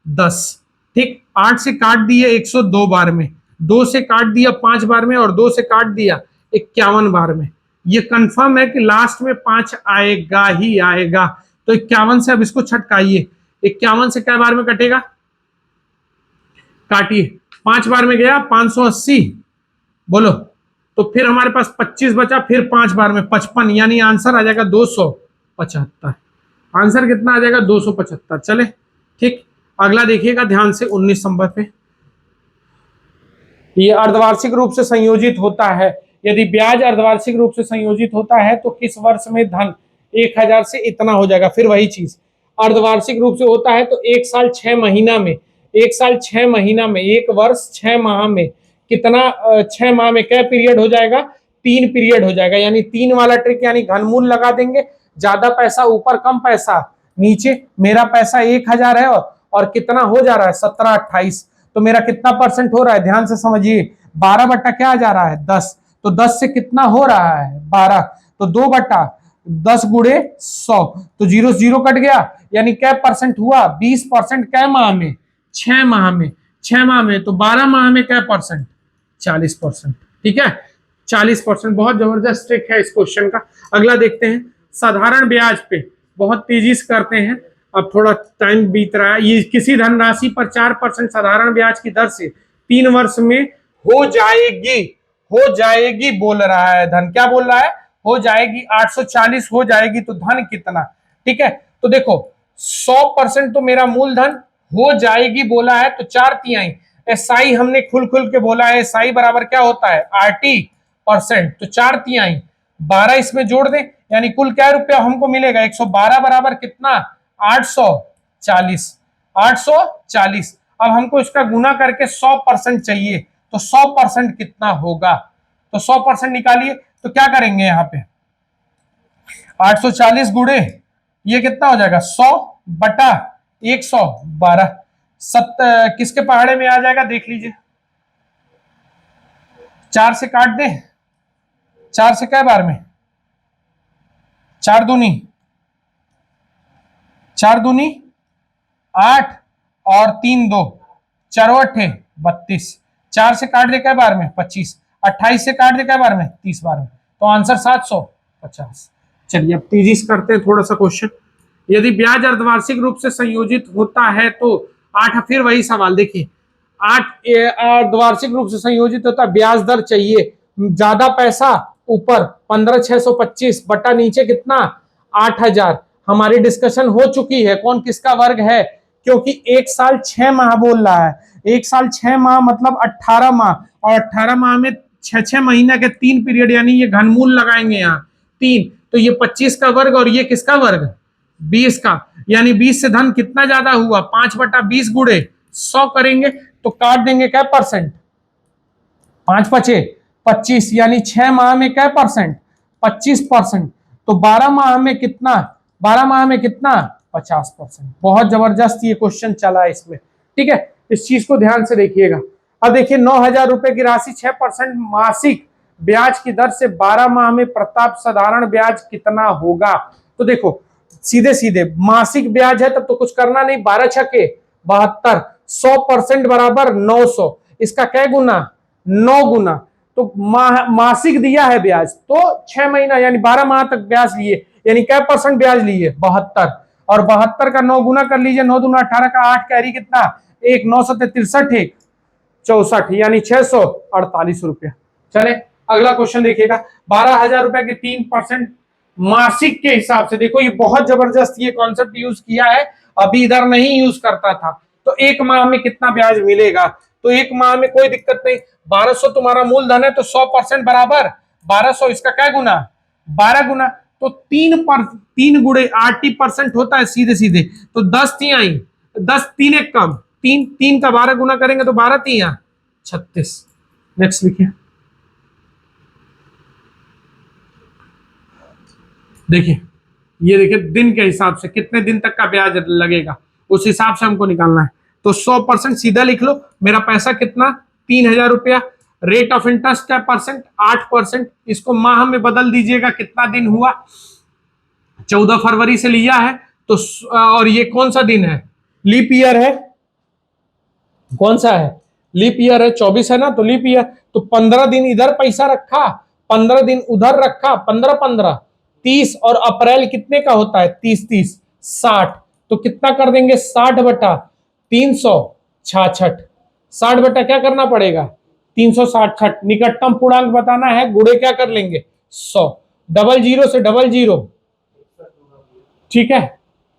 10। ठीक, 8 से काट दिए 102 बार में, 2 से काट दिया 5 बार में, और 2 से काट दिया 51 बार में। ये कंफर्म है कि लास्ट में 5 आएगा ही आएगा, तो 51 से अब इसको छटकाइए, 51 से क्या बार में कटेगा, काटिए, 5 बार में गया 580, बोलो, तो फिर हमारे पास 25 बचा, फिर 5 बार में 55, यानी आंसर आ जाएगा 275। आंसर कितना आ जाएगा 275। चले ठीक, अगला देखिएगा ध्यान से 19 नंबर पे, ये अर्धवार्षिक रूप से संयोजित होता है। यदि ब्याज अर्धवार्षिक रूप से संयोजित होता है तो किस वर्ष में धन 1000 से इतना हो जाएगा। फिर वही चीज, अर्धवार्षिक रूप से होता है तो 1 साल 6 महीना में, 1 साल 6 महीना में, 1 वर्ष 6 माह में कितना, 6 माह में क्या पीरियड हो जाएगा, 3 पीरियड हो जाएगा, यानी 3 वाला ट्रिक, यानी घनमूल लगा देंगे, ज्यादा पैसा ऊपर कम पैसा नीचे, मेरा पैसा 1000 है और कितना हो जा रहा है 17 28, तो मेरा कितना परसेंट हो रहा है, ध्यान से समझिए। 12 बट्टा क्या आ जा रहा है, 10। तो 10 से कितना हो रहा है, 12। तो 2 बट्टा 10 गुणे 100, तो 0 0 कट गया, यानी क्या परसेंट हुआ, 20%। क्या माह में, 6 माह में, 6 माह में। तो 12 माह में क्या परसेंट, 40%। ठीक है, 40%। बहुत जबरदस्त ट्रिक है इस क्वेश्चन का। अगला देखते हैं, साधारण ब्याज पे बहुत तेजी से करते हैं, अब थोड़ा टाइम बीत रहा है। ये किसी धनराशि पर 4% साधारण ब्याज की दर से 3 वर्ष में हो जाएगी, हो जाएगी बोल रहा है धन, क्या बोल रहा है, हो जाएगी 840 हो जाएगी, तो धन कितना। ठीक है, तो देखो 100% तो मेरा मूलधन हो जाएगी बोला है, तो 4/3 एसआई हमने खुल खुल के बोला है, एसआई बराबर क्या होता है, RT%। तो 4/3 12 इसमें जोड़ दें, यानी कुल क्या रुपया हमको मिलेगा, 112 बराबर कितना, 840, 840। अब हमको इसका गुना करके 100% चाहिए, तो 100% कितना होगा, तो 100% निकालिए। तो क्या करेंगे यहाँ पे, 840 गुणे ये कितना हो जाएगा, 100 बटा 112। किसके पहाड़े में आ जाएगा देख लीजिए, 4 से काट दे, 4 से क्या बार में, 4 दूनी 8 और 3 2 4 32, 4 से काट दे क्या बार में, 25, 28 से काट दे क्या बार में, 30 बार में। तो आंसर 750। चलिए अब तेजी से करते हैं थोड़ा सा क्वेश्चन। यदि ब्याज अर्धवार्षिक रूप से संयोजित होता है तो 8, फिर वही सवाल देखिए, 8 अर्धवार्षिक रूप से संयोजित होता है, ब्याज दर चाहिए, ज्यादा पैसा ऊपर 15,625 बटा नीचे कितना 8,000। हमारी डिस्कशन हो चुकी है कौन किसका वर्ग है, क्योंकि 1 साल 6 माह बोल रहा है, 1 साल 6 माह मतलब 18 माह, और 18 माह में 6 महीने के 3 पीरियड, यानी ये घनमूल लगाएंगे यहाँ 3, तो ये 25 का वर्ग और ये किसका वर्ग, 20 का, यानी 20 से धन कितना ज्यादा हुआ, 5/20 गुणे 100 करेंगे तो काट देंगे क्या परसेंट, 5 पचे 25, यानी 6 माह में क्या परसेंट, 25%। तो 12 माह में कितना, 12 माह में कितना, 50%। बहुत जबरदस्त ये क्वेश्चन चला है इसमें। ठीक है, इस चीज को ध्यान से देखिएगा। अब देखिए 9,000 रुपए की राशि 6% मासिक ब्याज की दर से 12 माह में प्रताप साधारण ब्याज कितना होगा। तो देखो सीधे सीधे मासिक ब्याज है तब तो कुछ करना नहीं, 12 छके 72, 100% बराबर 900, इसका क्या गुना, 9 गुना। तो मासिक दिया है ब्याज, तो 6 महीना यानी 12 माह तक ब्याज लिए, यानी क्या परसेंट ब्याज लिए, 72, और 72 का 9 गुना कर लीजिए, 9 दूना 18 का 8 कैरी कितना, 1 9 7 63 1 64, यानी 648 रुपया। चले अगला क्वेश्चन देखिएगा, 12,000 रुपए के 3% मासिक के हिसाब से, देखो ये बहुत जबरदस्त ये कॉन्सेप्ट यूज किया है, अभी इधर नहीं यूज करता था। तो 1 माह में कितना ब्याज मिलेगा, तो 1 माह में कोई दिक्कत नहीं, 1200 तुम्हारा मूलधन है, तो 100% बराबर 1200, इसका क्या गुना, 12 गुना। तो 3 गुणे 80% होता है सीधे सीधे, तो 10 10 3 एक कम, 3 का 12 गुना करेंगे तो 12 3 36। नेक्स्ट लिखिए, देखिए ये देखिए दिन के हिसाब से कितने दिन तक का ब्याज लगेगा, उस हिसाब से हमको निकालना है। तो 100% सीधा लिख लो, मेरा पैसा कितना, 3,000 रुपया। रेट ऑफ इंटरेस्ट क्या परसेंट, 8%। इसको माह में बदल दीजिएगा, कितना दिन हुआ, 14 फरवरी से लिया है तो, और ये कौन सा दिन है, लीप ईयर है, कौन सा है, लीप ईयर है, 24 है ना, तो लीप ईयर। तो 15 दिन इधर पैसा रखा, 15 दिन उधर रखा, 15 15 30, और अप्रैल कितने का होता है, 30 30 60, तो कितना कर देंगे, 60/366, 60 बटा क्या करना पड़ेगा, 366, निकटतम पूर्णांक बताना है, गुणे क्या कर लेंगे 100, 00 से 00, ठीक है,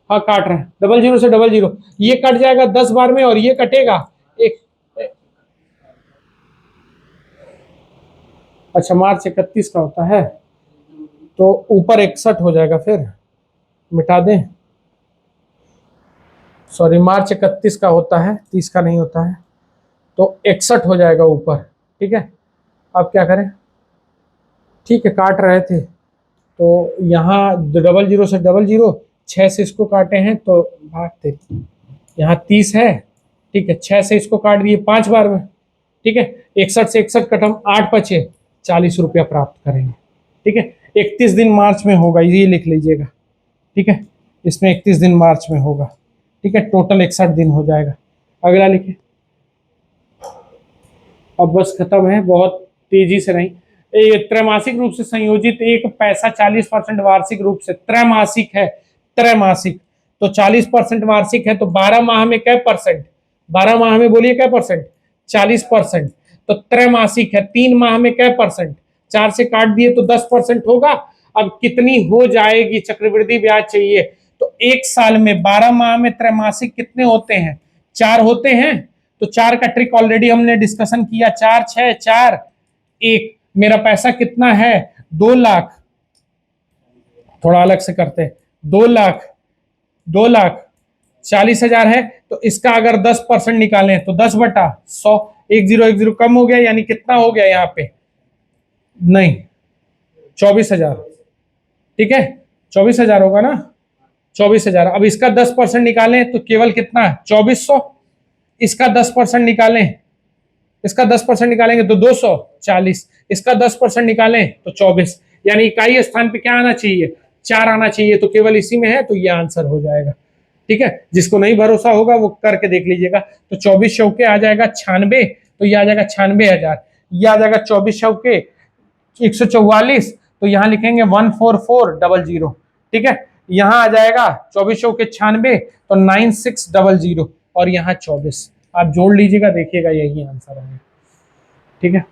हाँ काट रहे हैं, 00 से 00, ये कट जाएगा 10 बार में, और ये कटेगा एक, अच्छा मार्च 31 का होता है, तो ऊपर 61 हो जाएगा, फिर मिटा दें, सॉरी मार्च 31 का होता है, 30 का नहीं होता है, तो 61 हो जाएगा ऊपर। ठीक है, अब क्या करें, ठीक है काट रहे थे, तो यहाँ 00 से 00, 6 से इसको काटे हैं तो भागते, यहाँ 30 है, ठीक है, 6 से इसको काट दिए 5 बार में, ठीक है, 61 से 61 कटम 8 बचे, 40 रुपया प्राप्त करेंगे। ठीक है, 31 दिन मार्च में होगा, ये लिख लीजिएगा। ठीक है, इसमें 31 दिन मार्च में होगा। ठीक है, टोटल 61 दिन हो जाएगा। अगला लिखिए। अब बस खत्म है, बहुत तेजी से नहीं। त्रैमासिक रूप से संयोजित एक पैसा 40% वार्षिक रूप से, त्रैमासिक है, त्रैमासिक तो 40% वार्षिक है, तो 12 माह में कै परसेंट, 12 माह में बोलिए कै परसेंट, 40%। तो त्रैमासिक है, 3 माह में कै परसेंट, 4 से काट दिए तो 10% होगा। अब कितनी हो जाएगी चक्रवृद्धि ब्याज चाहिए, तो एक साल में 12 माह में त्रैमासिक कितने होते हैं, 4 होते हैं। तो 4 का ट्रिक ऑलरेडी हमने डिस्कशन किया, 4 6 4 1, मेरा पैसा कितना है 2 लाख, थोड़ा अलग से करते हैं, 2,40,000 है। तो इसका अगर 10% निकालें तो 10/100, 1010 कम हो गया, यानी कितना हो गया यहाँ पे, नहीं 24,000। ठीक है, 24,000 होगा ना, 24,000। अब इसका 10% निकालें तो केवल कितना है 2400, इसका 10% निकालें, इसका 10% निकालेंगे तो 240, इसका 10% निकालें तो 24, यानी इकाई स्थान पे क्या आना चाहिए, 4 आना चाहिए, तो केवल इसी में है, तो ये आंसर हो जाएगा। ठीक है, जिसको नहीं भरोसा होगा वो करके देख लीजिएगा। तो 24 चौके आ जाएगा 96, तो ये आ जाएगा 96,000, ये आ जाएगा 24 चौके 144, तो यहाँ लिखेंगे 14400। ठीक है, यहाँ आ जाएगा 24 चौके 96, तो 9600, और यहाँ 24, आप जोड़ लीजिएगा, देखिएगा यही आंसर है। ठीक है,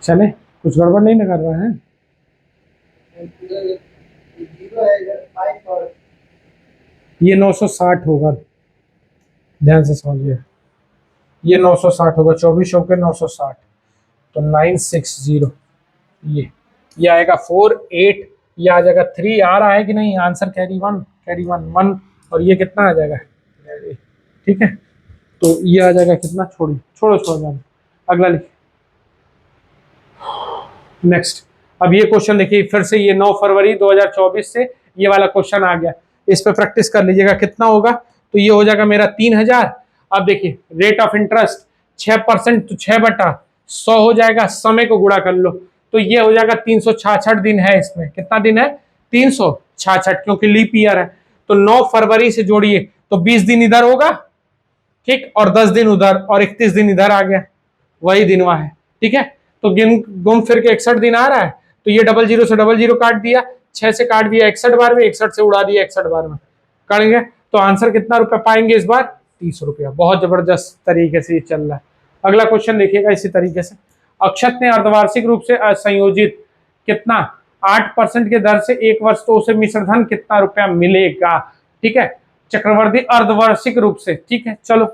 चले, कुछ गड़बड़ नहीं ना कर रहा है। ये 960 होगा, ध्यान से समझिए, ये 960 होगा, 24 के 960, तो 960, ये आएगा 48, ये आ जाएगा 3, आ रहा है कि नहीं answer, carry one, carry one 1, और ये कितना आ जाएगा, ठीक है, तो ये आ जाएगा कितना, छोड़ो छोड़ो छोड़ जाना, अगला लिखिए। नेक्स्ट, अब ये क्वेश्चन देखिए फिर से, ये 9 फरवरी 2024 से ये वाला क्वेश्चन आ गया, इस पे प्रैक्टिस कर लीजिएगा। कितना होगा, तो ये हो जाएगा मेरा 3,000। अब देखिए रेट ऑफ इंटरेस्ट 6%, तो 6/100 हो जाएगा, समय को गुणा कर लो, तो ये हो जाएगा 366 दिन है, इसमें कितना दिन है 366, क्योंकि लीप ईयर है। तो 9 फरवरी से जोड़िए तो 20 दिन इधर होगा, ठीक, और 10 दिन उधर, और 31 दिन इधर आ गया, वही दिन वहां है। ठीक है, तो गिन घूम फिर के 61 दिन आ रहा है, तो ये 00 से 00 काट दिया, 6 से काट दिया 61 बार में, 61 से उड़ा दिया 61 बार में, करेंगे तो आंसर कितना रुपया पाएंगे इस बार, 30 रुपया। बहुत जबरदस्त तरीके से ये चल रहा है। अगला क्वेश्चन देखिएगा इसी तरीके से, अक्षत ने अर्धवार्षिक रूप से संयोजित कितना 8% के दर से 1 वर्ष, तो उसे मिश्रधन कितना रुपया मिलेगा। ठीक है, चक्रवर्ती अर्धवार्षिक रूप से। ठीक है, चलो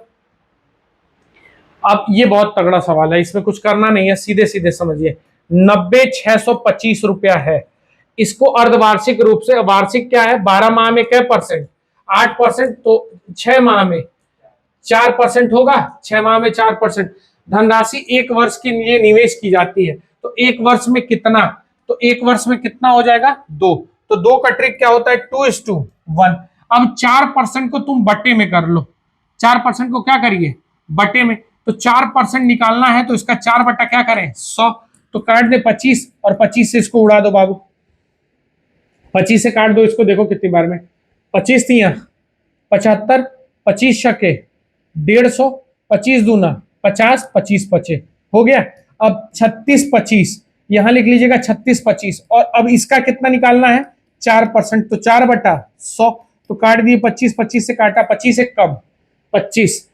अब ये बहुत तगड़ा सवाल है, इसमें कुछ करना नहीं है, सीधे सीधे समझिए। 90,625 रुपया है, इसको अर्धवार्षिक रूप से, वार्षिक क्या है 12 माह में कै परसेंट, 8%, तो 6 माह में 4% होगा, 6 माह में 4%। धनराशि 1 वर्ष के लिए निवेश की जाती है, तो 1 वर्ष में कितना, तो 1 वर्ष में कितना हो जाएगा 2, तो 2 का ट्रिक क्या होता है 2:1। अब 4% को तुम बटे में कर लो, 4% को क्या करिए बटे में, तो 4% निकालना है, तो इसका 4 बटा क्या करें 100, तो काट दे 25, और 25 से इसको उड़ा दो बाबू, 25 से काट दो इसको, देखो कितनी बार में, 25 तिया 75, 25 छके 150, 25 दूना 50, 25 बचे, हो गया। अब 36 25 यहां लिख लीजिएगा, 36 25, और अब इसका कितना निकालना है 4%, तो 4/100, तो काट दिए 25, 25 से काटा, 25 एक कम 25,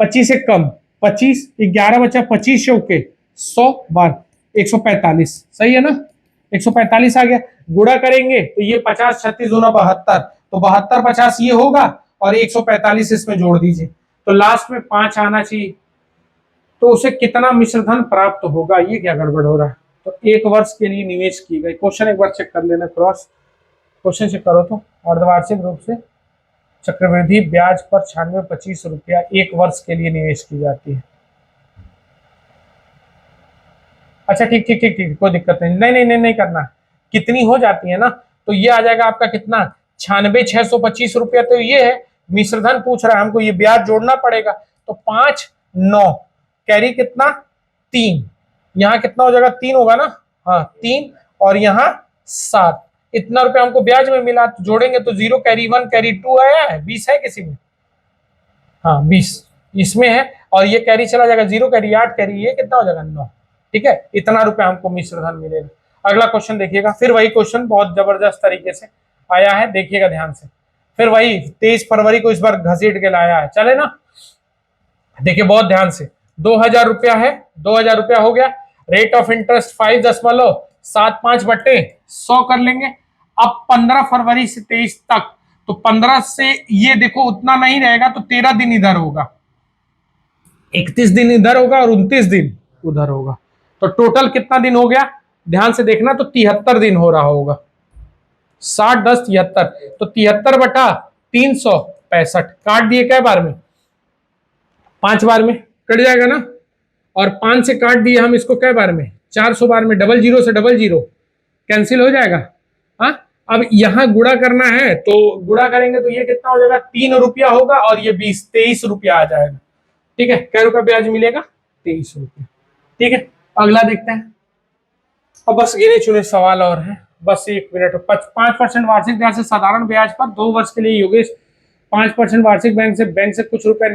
25 एक कम 25, 11 बचा, 25 चौके 100 बार 145, सही है ना, 145 आ गया। गुणा करेंगे तो ये 50 36 दूना 72, तो 72 50 ये होगा, और 145 इसमें जोड़ दीजिए, तो लास्ट में 5 आना चाहिए, तो उसे कितना मिश्रधन प्राप्त होगा। ये क्या गड़बड़ हो रहा है, तो 1 वर्ष के लिए निवेश की गई, क्वेश्चन एक बार चेक कर लेना, क्रॉस क्वेश्चन चेक करो, तो अर्धवार्षिक रूप से चक्रवृद्धि ब्याज पर 96.25 रुपया 1 वर्ष के लिए निवेश की जाती है। अच्छा ठीक ठीक ठीक ठीक, कोई दिक्कत नहीं, नहीं नहीं नहीं नहीं करना है। कितनी हो जाती है ना, तो ये आ जाएगा आपका कितना, 96,625 रुपया। तो ये है मिश्रधन पूछ रहा है हमको, ये ब्याज जोड़ना पड़ेगा। तो 5,9 कैरी कितना 3, यहाँ कितना हो जाएगा 3 होगा ना, हाँ 3, और यहाँ 7, इतना रुपया हमको ब्याज में मिला। तो जोड़ेंगे तो 0 कैरी 1 कैरी 2 आया है, 20 है किसी में, हाँ 20 इसमें है, और ये कैरी चला जाएगा 0 कैरी 8 कैरी, ये कितना हो जाएगा 9। ठीक है, इतना रुपया हमको मिश्रधन मिलेगा। अगला क्वेश्चन देखिएगा, फिर वही क्वेश्चन बहुत जबरदस्त तरीके से आया है, देखिएगा ध्यान से। फिर वही 23 फरवरी को इस बार घसीट के लाया है, चले ना, देखिए बहुत ध्यान से। 2,000 रुपया है, 2,000 रुपया हो गया, रेट ऑफ इंटरेस्ट 5.75 कर लेंगे। अब 15 फरवरी से 23 तक, तो 15 से ये देखो उतना नहीं रहेगा, तो 13 दिन इधर होगा, 31 दिन इधर होगा और 29 दिन उधर होगा। तो टोटल कितना दिन हो गया, ध्यान से देखना, तो 73 दिन हो रहा होगा। 60 10 73, तो 73/365 काट दिए क्या बार में, 5 बार में कट जाएगा ना, और 5 से काट दिए हम इसको क्या बार में, 400 बार में, 00 से 00 कैंसिल हो जाएगा। हाँ, अब यहां गुणा करना है, तो गुणा करेंगे तो ये कितना हो जाएगा, 3 रुपया होगा, और ये 23 रुपया आ जाएगा। ठीक है, क्या रुपया ब्याज मिलेगा, 23 रुपया। ठीक है, अगला देखते हैं। अब बस गिने चुने सवाल और हैं, बस 1 मिनट। 5% वार्षिक ब्याज से साधारण ब्याज पर 2 वर्ष के लिए योगेश 5% वार्षिक बैंक से कुछ रुपए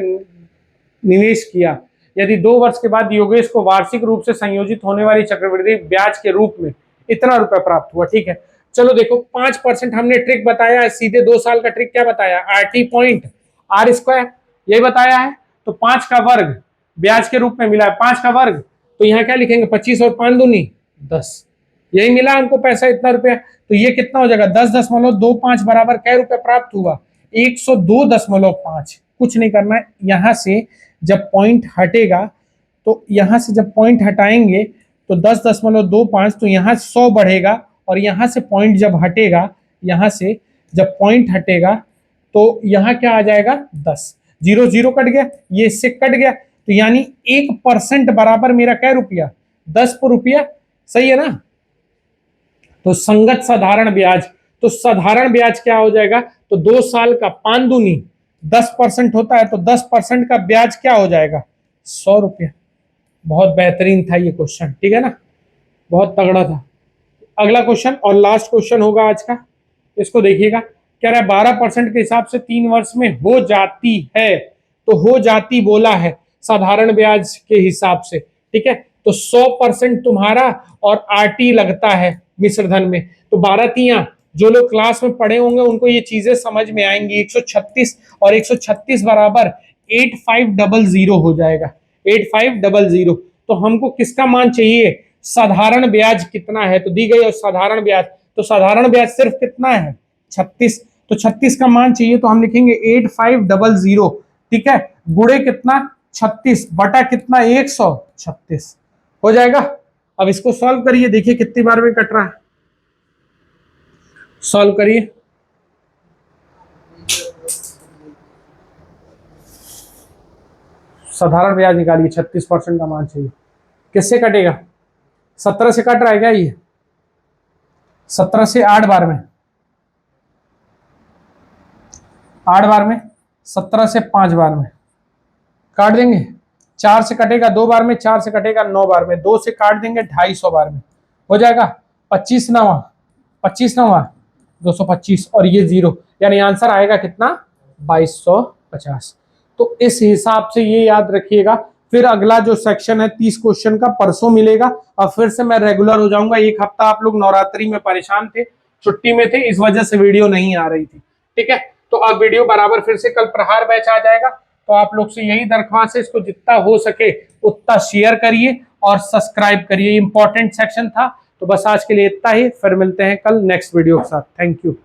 निवेश किया। यदि 2 वर्ष के बाद योगेश को वार्षिक रूप से संयोजित होने वाली चक्रवृद्धि ब्याज के रूप में इतना रुपया प्राप्त हुआ। ठीक है, चलो देखो 5% हमने ट्रिक बताया है, सीधे 2 साल का ट्रिक क्या बताया, RT पॉइंट R स्क्वायर, यही बताया है। तो 5 का वर्ग ब्याज के रूप में मिला है, 5 का वर्ग, तो यहाँ क्या लिखेंगे, 25 और 5 दूनी 10, यही मिला हमको पैसा इतना रुपया। तो ये कितना हो जाएगा, 10.25 बराबर क्या रुपया प्राप्त हुआ, 102.5। कुछ नहीं करना है, यहाँ से जब पॉइंट हटेगा, तो यहाँ से जब पॉइंट हटाएंगे तो 10.25, तो यहाँ 100 बढ़ेगा, और यहाँ से पॉइंट जब हटेगा, यहाँ से जब पॉइंट हटेगा तो यहाँ क्या आ जाएगा 10, 0 0 कट गया, ये इससे कट गया, तो यानी 1% बराबर मेरा क्या रुपया, 10 रुपया, सही है ना। तो संगत साधारण ब्याज, तो साधारण ब्याज क्या हो जाएगा, तो 2 साल का 5 दूनी 10% होता है, तो 10% का ब्याज क्या हो जाएगा, 100 रुपया। बहुत बेहतरीन था ये क्वेश्चन, ठीक है ना, बहुत तगड़ा था। अगला क्वेश्चन और लास्ट क्वेश्चन होगा आज का, इसको देखिएगा। कह रहा है 12% के हिसाब से 3 वर्ष में हो जाती है, तो हो जाती बोला है साधारण ब्याज के हिसाब से। ठीक है, तो 100% तुम्हारा और RT लगता है मिश्रधन में। तो 12 तियां, जो लोग क्लास में पढ़े होंगे उनको ये चीजें समझ में आएंगी। 136 और 136 बराबर 8500 हो जाएगा, 8500। तो हमको किसका मान चाहिए, साधारण ब्याज कितना है, तो दी गई और साधारण ब्याज, तो साधारण ब्याज सिर्फ कितना है 36, तो 36 का मान चाहिए, तो हम लिखेंगे 8500। ठीक है, गुणे कितना 36 बटा कितना 136 हो जाएगा। अब इसको सॉल्व करिए, देखिए कितनी बार में कट रहा है, सॉल्व करिए। साधारण ब्याज निकालिए, 36% का मान चाहिए, किससे कटेगा, 17 से कट रहा है क्या, ये 17 से 8 बार में, 8 बार में, 17 से 5 बार में काट देंगे, 4 से कटेगा 2 बार में, 4 से कटेगा 9 बार में, 2 से काट देंगे 250 बार में हो जाएगा। 25 नवा 225 और ये 0, यानी आंसर आएगा कितना 2250। तो इस हिसाब से ये याद रखिएगा। फिर अगला जो सेक्शन है 30 क्वेश्चन का परसों मिलेगा, और फिर से मैं रेगुलर हो जाऊंगा। एक हफ्ता आप लोग नवरात्रि में परेशान थे, छुट्टी में थे, इस वजह से वीडियो नहीं आ रही थी। ठीक है, तो अब वीडियो बराबर फिर से कल प्रहार बैच आ जाएगा। तो आप लोग से यही दरख्वास्त है, इसको जितना हो सके उतना शेयर करिए और सब्सक्राइब करिए। इंपॉर्टेंट सेक्शन था, तो बस आज के लिए इतना ही, फिर मिलते हैं कल नेक्स्ट वीडियो के साथ। Thank you.